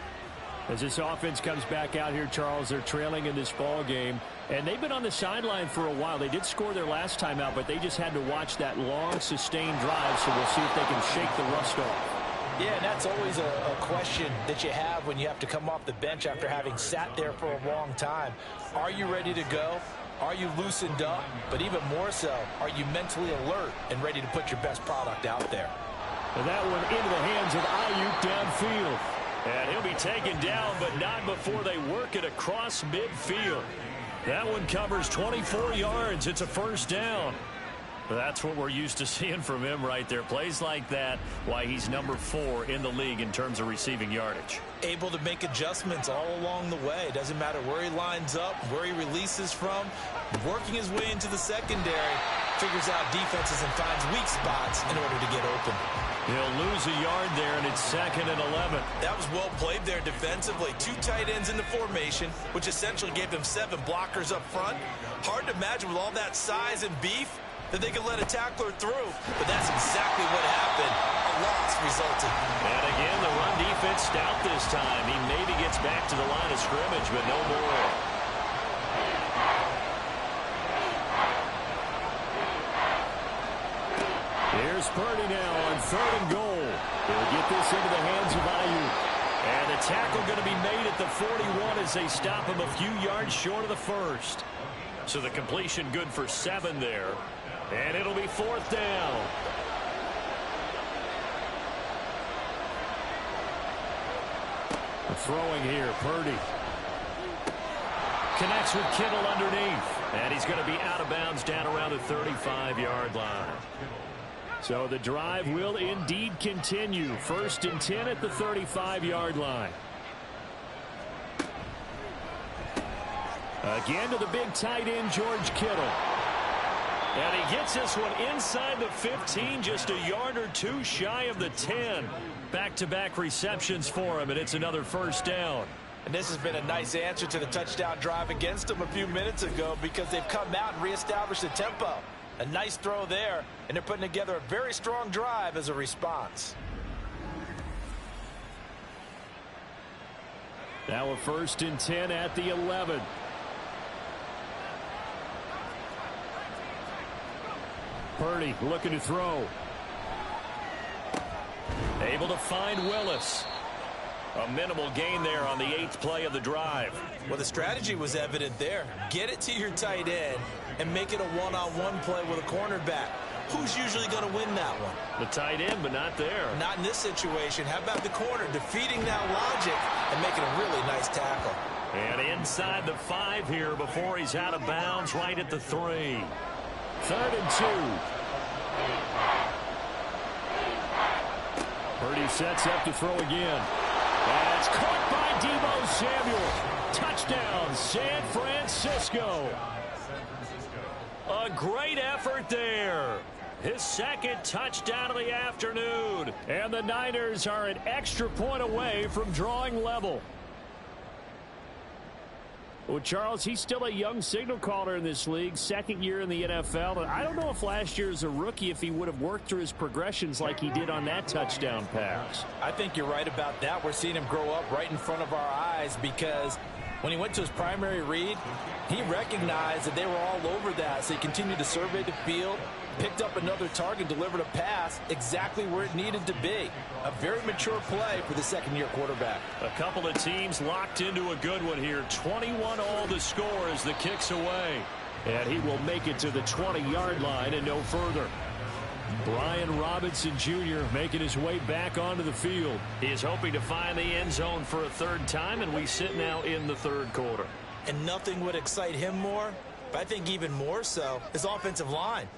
As this offense comes back out here, Charles, they're trailing in this ball game. And they've been on the sideline for a while. They did score their last time out, but they just had to watch that long, sustained drive, so we'll see if they can shake the rust off. Yeah, and that's always a question that you have when you have to come off the bench after having sat there for a long time. Are you ready to go? Are you loosened up? But even more so, are you mentally alert and ready to put your best product out there? And that one into the hands of Ayuk downfield. And he'll be taken down, but not before they work it across midfield. That one covers 24 yards. It's a first down. That's what we're used to seeing from him right there. Plays like that, why he's number 4 in the league in terms of receiving yardage. Able to make adjustments all along the way. Doesn't matter where he lines up, where he releases from. Working his way into the secondary, figures out defenses and finds weak spots in order to get open. He'll lose a yard there, and it's 2nd and 11. That was well played there defensively. 2 tight ends in the formation, which essentially gave them 7 blockers up front. Hard to imagine with all that size and beef that they could let a tackler through, but that's exactly what happened. A loss resulted. And again, the run defense stout this time. He maybe gets back to the line of scrimmage, but no more. Here's Purdy now on 3rd and goal. He'll get this into the hands of Ayuk. And the tackle going to be made at the 41 as they stop him a few yards short of the first. So the completion good for 7 there. And it'll be 4th down. Throwing here, Purdy. Connects with Kittle underneath. And he's going to be out of bounds down around the 35-yard line. So the drive will indeed continue. 1st and 10 at the 35-yard line. Again to the big tight end, George Kittle. And he gets this one inside the 15, just a yard or 2 shy of the 10. Back-to-back receptions for him, and it's another first down. And this has been a nice answer to the touchdown drive against them a few minutes ago because they've come out and reestablished the tempo. A nice throw there, and they're putting together a very strong drive as a response. Now a 1st and 10 at the 11. Purdy looking to throw. Able to find Willis. A minimal gain there on the 8th play of the drive. Well, the strategy was evident there. Get it to your tight end and make it a one-on-one play with a cornerback. Who's usually going to win that one? The tight end, but not there. Not in this situation. How about the corner defeating that logic and making a really nice tackle? And inside the 5 here before he's out of bounds right at the 3. 3rd and 2. Purdy sets up to throw again. And it's caught by Deebo Samuel. Touchdown, San Francisco. A great effort there. His 2nd touchdown of the afternoon. And the Niners are an extra point away from drawing level. Well, Charles, he's still a young signal caller in this league, second year in the NFL. And I don't know if last year as a rookie, if he would have worked through his progressions like he did on that touchdown pass. I think you're right about that. We're seeing him grow up right in front of our eyes because when he went to his primary read, he recognized that they were all over that. So he continued to survey the field, picked up another target, delivered a pass exactly where it needed to be. A very mature play for the second-year quarterback. A couple of teams locked into a good one here. 21 all the score as the kick's away. And he will make it to the 20-yard line and no further. Brian Robinson Jr. making his way back onto the field. He is hoping to find the end zone for a third time, and we sit now in the third quarter. And nothing would excite him more, but I think even more so, his offensive line.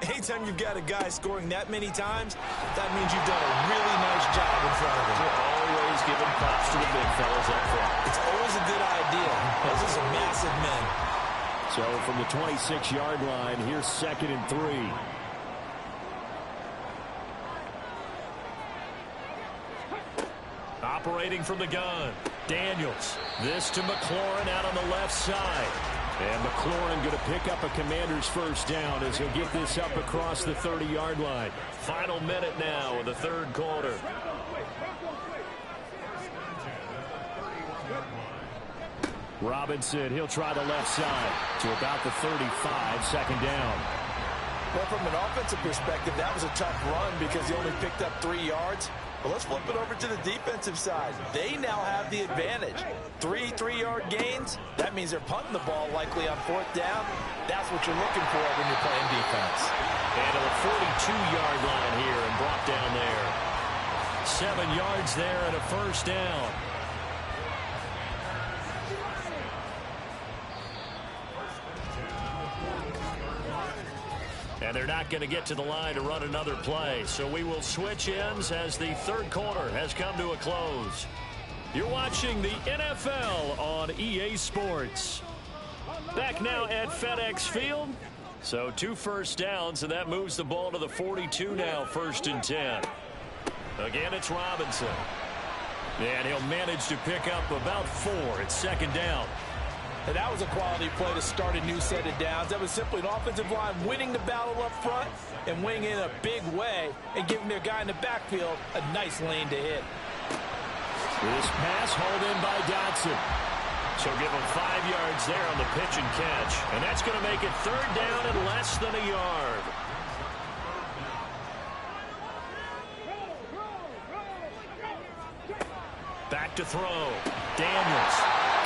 Anytime you've got a guy scoring that many times, that means you've done a really nice job in front of him. We're always giving props to the big fellas up front. It's always a good idea. Those are some massive men. So from the 26-yard line, here's 2nd and 3. Operating from the gun, Daniels. This to McLaurin out on the left side. And McLaurin going to pick up a Commander's first down as he'll get this up across the 30-yard line. Final minute now of the third quarter. Robinson, he'll try the left side to about the 35, second down. Well, from an offensive perspective, that was a tough run because he only picked up 3 yards. But let's flip it over to the defensive side. They now have the advantage. 3 3-yard gains. That means they're punting the ball likely on 4th down. That's what you're looking for when you're playing defense. And to the 42-yard line here and brought down there. 7 yards there and a first down. And they're not going to get to the line to run another play. So we will switch ends as the third quarter has come to a close. You're watching the NFL on EA Sports. Back now at FedEx Field. So 2 first downs, and that moves the ball to the 42 now, 1st and 10. Again, it's Robinson. And he'll manage to pick up about 4 at 2nd down. And that was a quality play to start a new set of downs. That was simply an offensive line winning the battle up front and winning in a big way and giving their guy in the backfield a nice lane to hit. This pass hauled in by Dotson. So give him 5 yards there on the pitch and catch. And that's going to make it 3rd down and less than a yard. Back to throw. Daniels.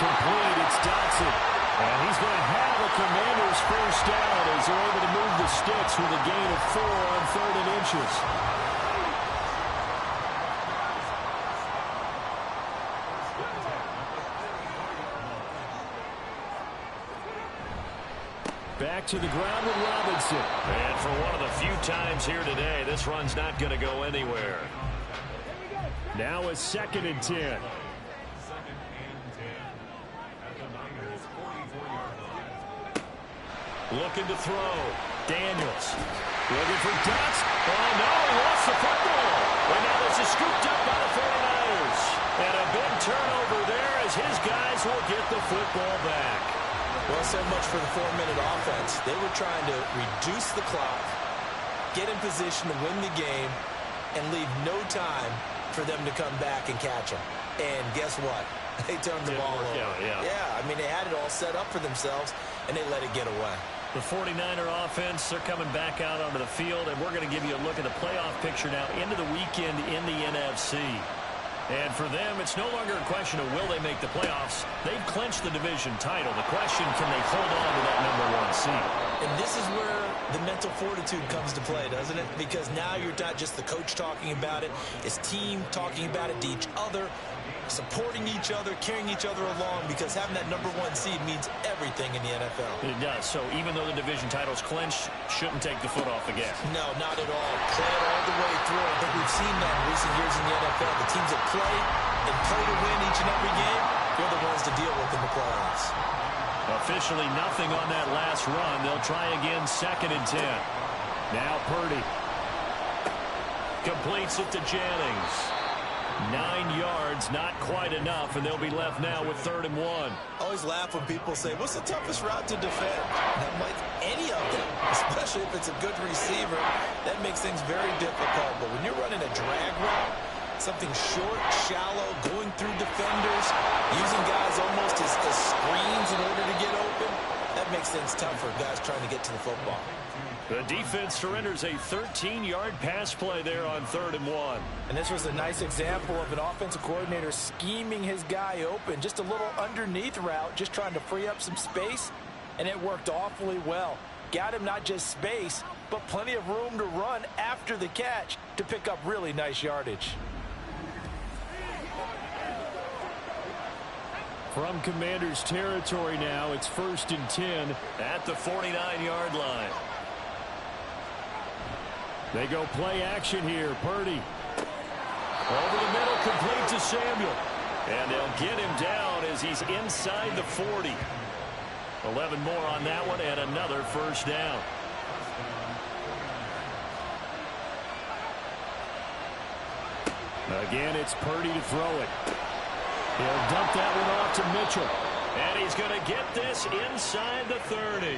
Complete. It's Dotson. And he's going to have a Commander's first down as they're able to move the sticks with a gain of 4 on 3rd and inches. Back to the ground with Robinson. And for one of the few times here today, this run's not going to go anywhere. Now a 2nd and 10. Looking to throw. Daniels. Looking for Dotson. Oh, no, he lost the football. And now this is scooped up by the 49ers. And a big turnover there as his guys will get the football back. Well, so much for the 4-minute offense. They were trying to reduce the clock, get in position to win the game, and leave no time for them to come back and catch them. And guess what? They turned the ball over. Yeah, I mean, they had it all set up for themselves, and they let it get away. The 49er offense, they're coming back out onto the field, and we're going to give you a look at the playoff picture now into the weekend in the NFC. And for them, it's no longer a question of will they make the playoffs. They've clinched the division title. The question, can they hold on to that #1 seed? And this is where the mental fortitude comes to play, doesn't it? Because now you're not just the coach talking about it. It's team talking about it to each other, supporting each other, carrying each other along, because having that #1 seed means everything in the NFL. It does. So even though the division title's clinched, shouldn't take the foot off the gas. No, not at all. Play it all the way through. I think we've seen that in recent years in the NFL. The teams that play and play to win each and every game, they're the ones to deal with in the playoffs. Officially nothing on that last run. They'll try again, 2nd and 10. Now Purdy. Completes it to Jennings. 9 yards, not quite enough, and they'll be left now with 3rd and 1. I always laugh when people say, what's the toughest route to defend? And I'm like, any of them, especially if it's a good receiver. That makes things very difficult. But when you're running a drag route, something short, shallow, going through defenders, using guys almost as screens in order to get open, that makes things tough for guys trying to get to the football. The defense surrenders a 13-yard pass play there on 3rd and 1. And this was a nice example of an offensive coordinator scheming his guy open. Just a little underneath route, just trying to free up some space, and it worked awfully well. Got him not just space, but plenty of room to run after the catch to pick up really nice yardage. From Commanders territory now, it's 1st and 10 at the 49-yard line. They go play action here. Purdy. Over the middle, complete to Samuel. And they'll get him down as he's inside the 40. 11 more on that one and another 1st down. Again, it's Purdy to throw it. He'll dump that one off to Mitchell. And he's going to get this inside the 30.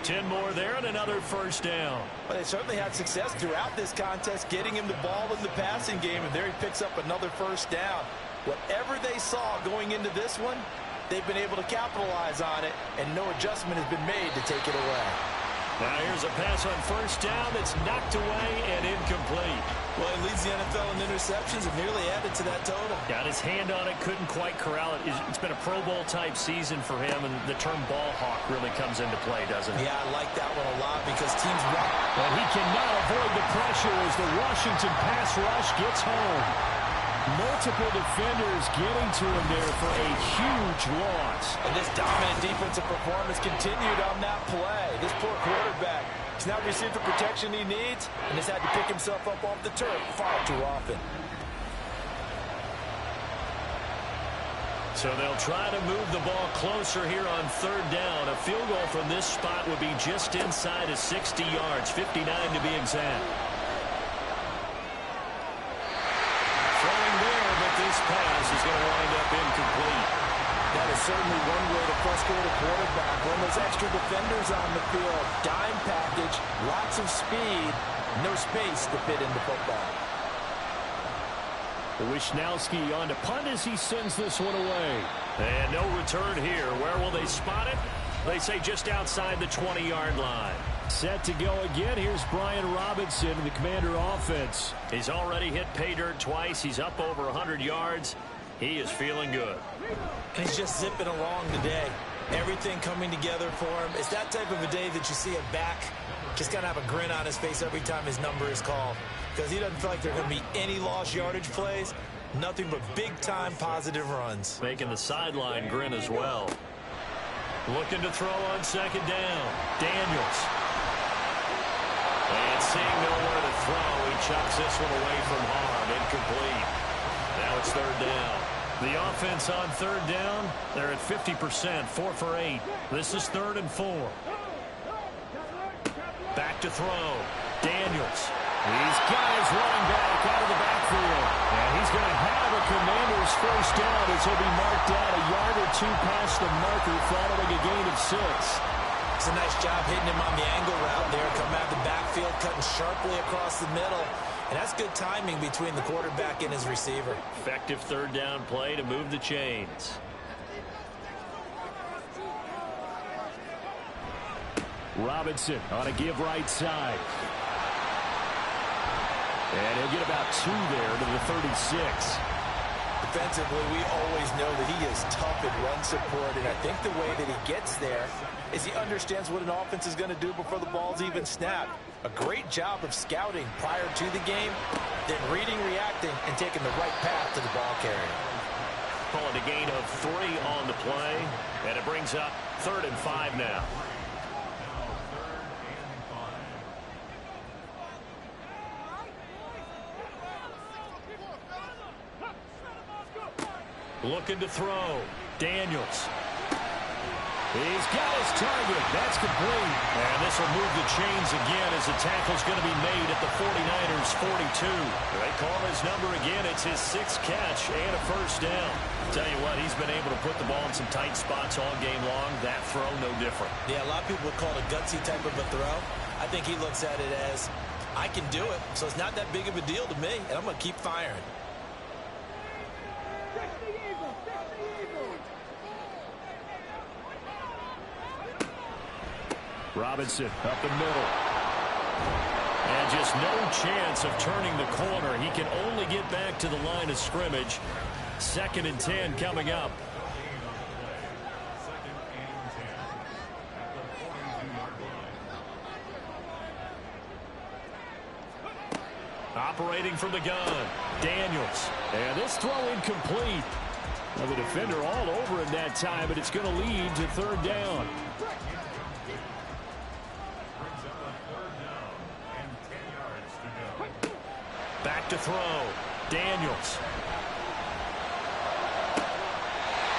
10 more there and another 1st down. Well, they certainly had success throughout this contest getting him the ball in the passing game, and there he picks up another 1st down. Whatever they saw going into this one, they've been able to capitalize on it, and no adjustment has been made to take it away. Now here's a pass on 1st down that's knocked away and incomplete. Well, he leads the NFL in interceptions and nearly added to that total. Got his hand on it, couldn't quite corral it. It's been a Pro Bowl type season for him, and the term ball hawk really comes into play, doesn't it? Yeah, I like that one a lot because teams want. And he cannot avoid the pressure as the Washington pass rush gets home. Multiple defenders getting to him there for a huge loss. And this dominant defensive performance continued on that play. This poor quarterback has not received the protection he needs and has had to pick himself up off the turf far too often. So they'll try to move the ball closer here on 3rd down. A field goal from this spot would be just inside of 60 yards, 59 to be exact. This pass is going to wind up incomplete. That is certainly one way to frustrate a quarterback. When there's extra defenders on the field, dime package, lots of speed, no space to fit into football. Wishnowski on to punt as he sends this one away. And no return here. Where will they spot it? They say just outside the 20-yard line. Set to go again. Here's Brian Robinson in the Commander offense. He's already hit pay dirt twice. He's up over 100 yards. He is feeling good. And he's just zipping along today. Everything coming together for him. It's that type of a day that you see a back just kind of have a grin on his face every time his number is called. Because he doesn't feel like there are going to be any lost yardage plays. Nothing but big-time positive runs. Making the sideline grin as well. Looking to throw on 2nd down. Daniels. And seeing nowhere to throw, he chucks this one away from harm. Incomplete. Now it's 3rd down. The offense on 3rd down, they're at 50%, 4 for 8. This is 3rd and 4. Back to throw. Daniels. These guys running back out of the backfield. And he's going to have a Commander's 1st down as he'll be marked down a yard or two past the marker following a gain of 6. It's a nice job hitting him on the angle route there. Coming out of the backfield, cutting sharply across the middle. And that's good timing between the quarterback and his receiver. Effective 3rd down play to move the chains. Robinson on a give right side. And he'll get about 2 there to the 36. Defensively, we always know that he is tough in run support, and I think the way that he gets there is he understands what an offense is going to do before the ball's even snapped. A great job of scouting prior to the game, then reading, reacting, and taking the right path to the ball carrier. Calling a gain of 3 on the play, and it brings up 3rd and 5 now. Looking to throw. Daniels. He's got his target. That's complete. And this will move the chains again as the tackle's going to be made at the 49ers 42. They call his number again. It's his 6th catch and a first down. Tell you what, he's been able to put the ball in some tight spots all game long. That throw, no different. Yeah, a lot of people would call it a gutsy type of a throw. I think he looks at it as, I can do it, so it's not that big of a deal to me, and I'm going to keep firing. Robinson up the middle. And just no chance of turning the corner. He can only get back to the line of scrimmage. 2nd and 10 coming up. Operating from the gun, Daniels. And this throw incomplete. Well, the defender all over him that time, but it's going to lead to 3rd down. Back to throw, Daniels.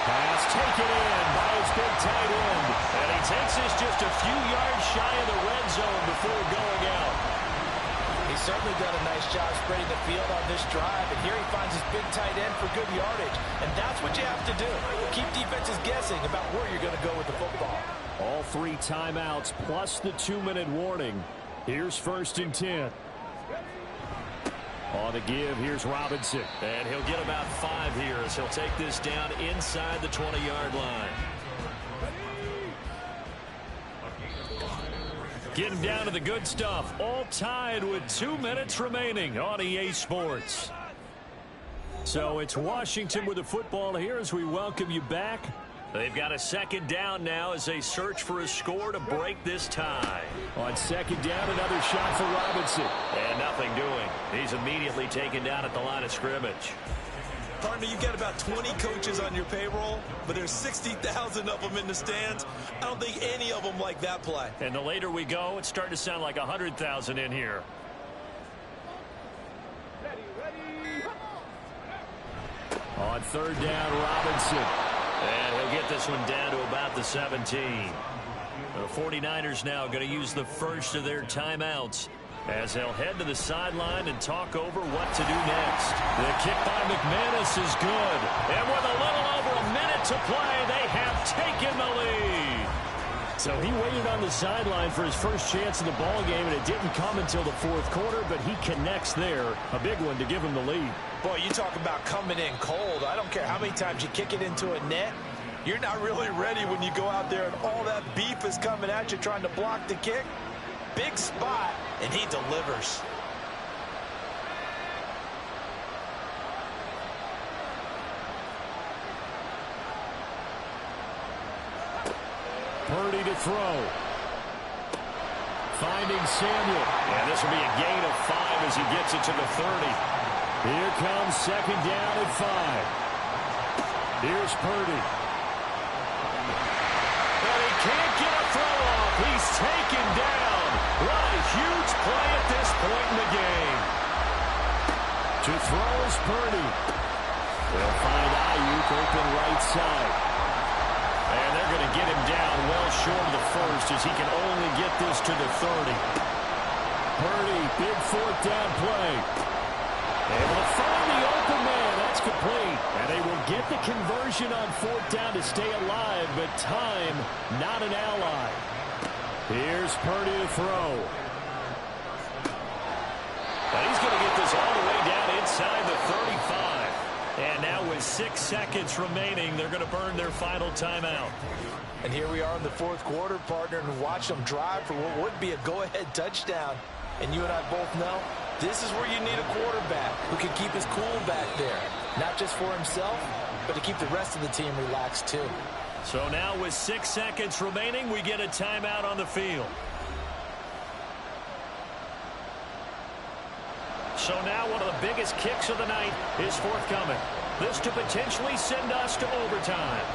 Pass taken in by his big tight end. And he takes this just a few yards shy of the red zone before going out. He's certainly done a nice job spreading the field on this drive, and here he finds his big tight end for good yardage. And that's what you have to do. Keep defenses guessing about where you're going to go with the football. All 3 timeouts plus the 2-minute warning. Here's 1st and 10. On the give, here's Robinson. And he'll get about 5 here as he'll take this down inside the 20-yard line. Getting down to the good stuff. All tied with 2 minutes remaining on EA Sports. So it's Washington with the football here as we welcome you back. They've got a 2nd down now as they search for a score to break this tie. On 2nd down, another shot for Robinson. And nothing doing. He's immediately taken down at the line of scrimmage. Partner, you've got about 20 coaches on your payroll, but there's 60,000 of them in the stands. I don't think any of them like that play. And the later we go, it's starting to sound like 100,000 in here. On 3rd down, Robinson. And he'll get this one down to about the 17. The 49ers now going to use the first of their timeouts as they'll head to the sideline and talk over what to do next. The kick by McManus is good. And with a little over a minute to play, they have taken the lead. So he waited on the sideline for his first chance in the ball game, and it didn't come until the 4th quarter, but he connects there. A big one to give him the lead. Boy, you talk about coming in cold. I don't care how many times you kick it into a net. You're not really ready when you go out there and all that beef is coming at you trying to block the kick. Big spot, and he delivers. Purdy to throw. Finding Samuel. And this will be a gain of 5 as he gets it to the 30. Here comes 2nd down at 5. Here's Purdy. And he can't get a throw off. He's taken down. What a huge play at this point in the game. To throw is Purdy. They'll find Ayuk open right side. And they're going to get him down well short of the first as he can only get this to the 30. Purdy, big 4th down play. Able to find the open man. That's complete. And they will get the conversion on 4th down to stay alive, but time not an ally. Here's Purdy to throw. And he's going to get this all the way down inside the 35. And now with 6 seconds remaining, they're going to burn their final timeout. And here we are in the 4th quarter, partner, and watch them drive for what would be a go-ahead touchdown. And you and I both know this is where you need a quarterback who can keep his cool back there. Not just for himself, but to keep the rest of the team relaxed too. So now with 6 seconds remaining, we get a timeout on the field. So now one of the biggest kicks of the night is forthcoming. This to potentially send us to overtime.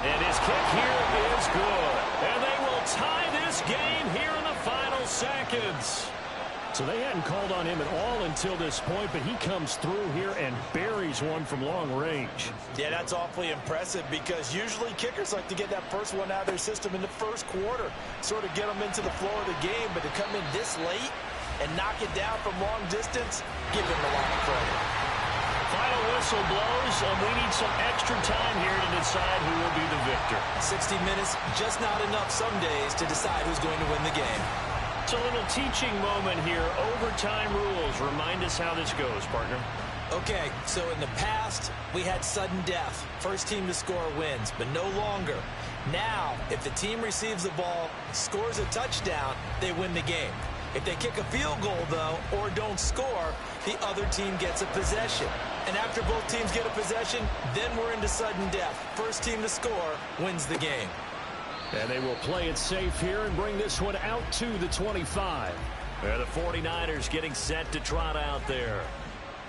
And his kick here is good. And they will tie this game here in the final seconds. So they hadn't called on him at all until this point, but he comes through here and buries one from long range. Yeah, that's awfully impressive because usually kickers like to get that first one out of their system in the first quarter, sort of get them into the flow of the game, but to come in this late and knock it down from long distance, give him a lot of credit. Final whistle blows, and we need some extra time here to decide who will be the victor. 60 minutes, just not enough some days to decide who's going to win the game. It's a little teaching moment here. Overtime rules. Remind us how this goes, partner. Okay, so in the past, we had sudden death. First team to score wins, but no longer. Now, if the team receives the ball, scores a touchdown, they win the game. If they kick a field goal, though, or don't score, the other team gets a possession. And after both teams get a possession, then we're into sudden death. First team to score wins the game. And they will play it safe here and bring this one out to the 25. The 49ers getting set to trot out there.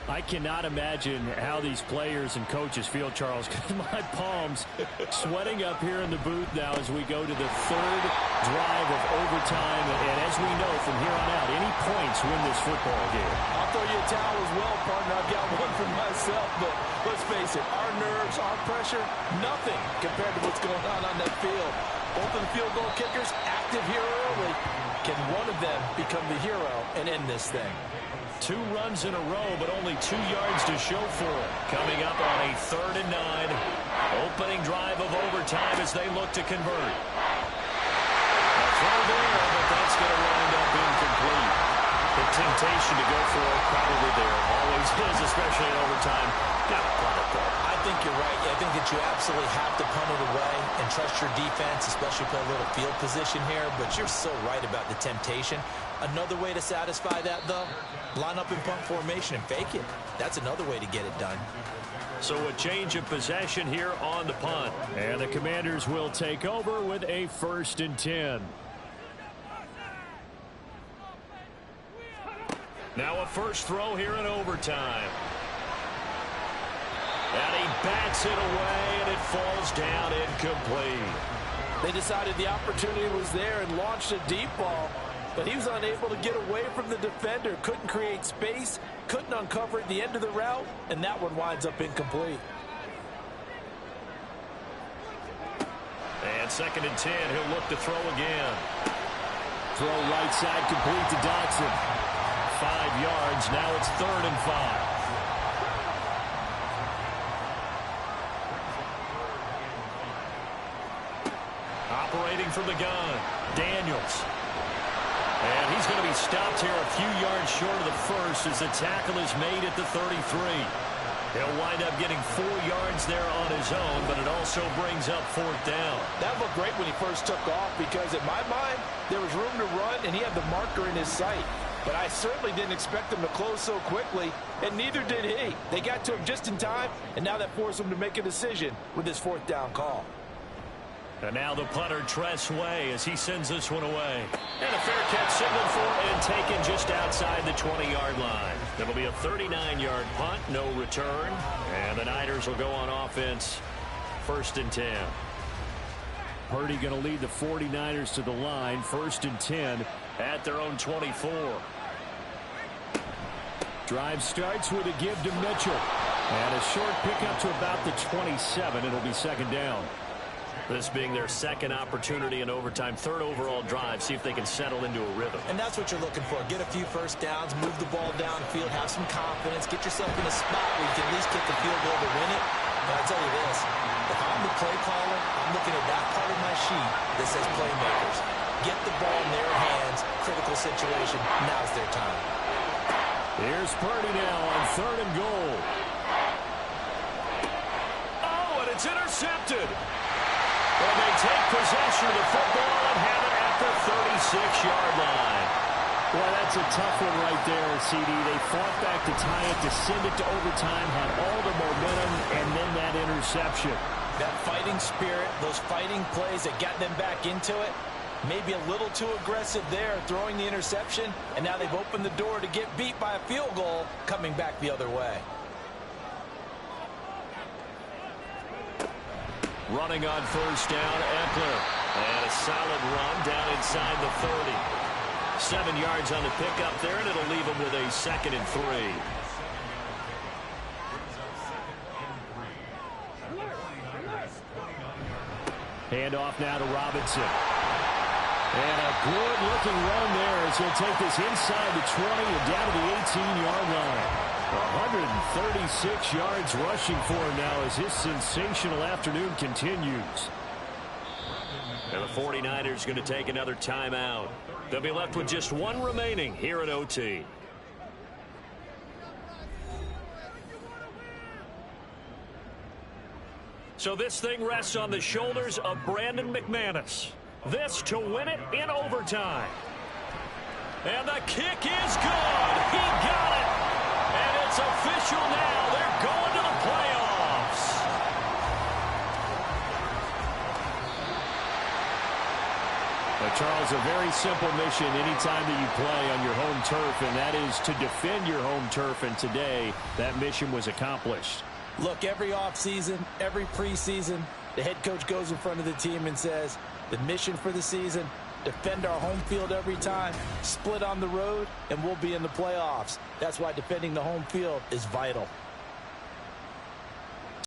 I cannot imagine how these players and coaches feel, Charles, because my palms sweating up here in the booth now as we go to the third drive of overtime. And as we know from here on out, any points win this football game. I'll throw you a towel as well, partner. I've got one for myself, but let's face it, our nerves, our pressure, nothing compared to what's going on that field. Both of the field goal kickers active here early. Can one of them become the hero and end this thing? 2 runs in a row, but only 2 yards to show for it. Coming up on a 3rd and 9. Opening drive of overtime as they look to convert. A throw there, but that's going to wind up incomplete. The temptation to go for it probably there. Always is, especially in overtime. Got to punt it, though. I think you're right. I think that you absolutely have to punt it away and trust your defense, especially play a little field position here. But you're so right about the temptation. Another way to satisfy that, though, line up in punt formation and fake it. That's another way to get it done. So a change of possession here on the punt. And the Commanders will take over with a 1st and 10. Now a first throw here in overtime. And he bats it away, and it falls down incomplete. They decided the opportunity was there and launched a deep ball, but he was unable to get away from the defender, couldn't create space, couldn't uncover at the end of the route, and that one winds up incomplete. And 2nd and 10, he'll look to throw again. Throw right side complete to Dotson. 5 yards, now it's 3rd and 5. Operating from the gun, Daniels. And he's going to be stopped here a few yards short of the first as the tackle is made at the 33. He'll wind up getting 4 yards there on his own, but it also brings up 4th down. That looked great when he first took off because, in my mind, there was room to run, and he had the marker in his sight. But I certainly didn't expect him to close so quickly, and neither did he. They got to him just in time, and now that forced him to make a decision with his 4th down call. And now the punter, Tress Way, as he sends this one away. And a fair catch signaled for and taken just outside the 20-yard line. It'll be a 39-yard punt, no return. And the Niners will go on offense, 1st and 10. Purdy going to lead the 49ers to the line, 1st and 10 at their own 24. Drive starts with a give to Mitchell. And a short pickup to about the 27. It'll be 2nd down. This being their 2nd opportunity in overtime, 3rd overall drive, see if they can settle into a rhythm. And that's what you're looking for. Get a few first downs, move the ball downfield, have some confidence, get yourself in a spot where you can at least kick the field goal to win it. But I tell you this, if I'm the play caller, I'm looking at that part of my sheet that says playmakers. Get the ball in their hands, critical situation, now's their time. Here's Purdy now on 3rd and goal. Oh, and it's intercepted. And they take possession of the football and have it at the 36-yard line. Well, that's a tough one right there, CD. They fought back to tie it, to send it to overtime, had all the momentum, and then that interception. That fighting spirit, those fighting plays that got them back into it, maybe a little too aggressive there, throwing the interception, and now they've opened the door to get beat by a field goal, coming back the other way. Running on 1st down, Eckler. And a solid run down inside the 30. 7 yards on the pickup there, and it'll leave him with a 2nd and 3. Handoff now to Robinson. And a good-looking run there as he'll take this inside the 20 and down to the 18-yard line. 136 yards rushing for him now as his sensational afternoon continues. And the 49ers going to take another timeout. They'll be left with just one remaining here at OT. So this thing rests on the shoulders of Brandon McManus. This to win it in overtime. And the kick is good. He got it. And it's official now. They're going to the playoffs. But Charles, a very simple mission anytime that you play on your home turf, and that is to defend your home turf. And today, that mission was accomplished. Look, every offseason, every preseason, the head coach goes in front of the team and says, the mission for the season, defend our home field every time, split on the road, and we'll be in the playoffs. That's why defending the home field is vital.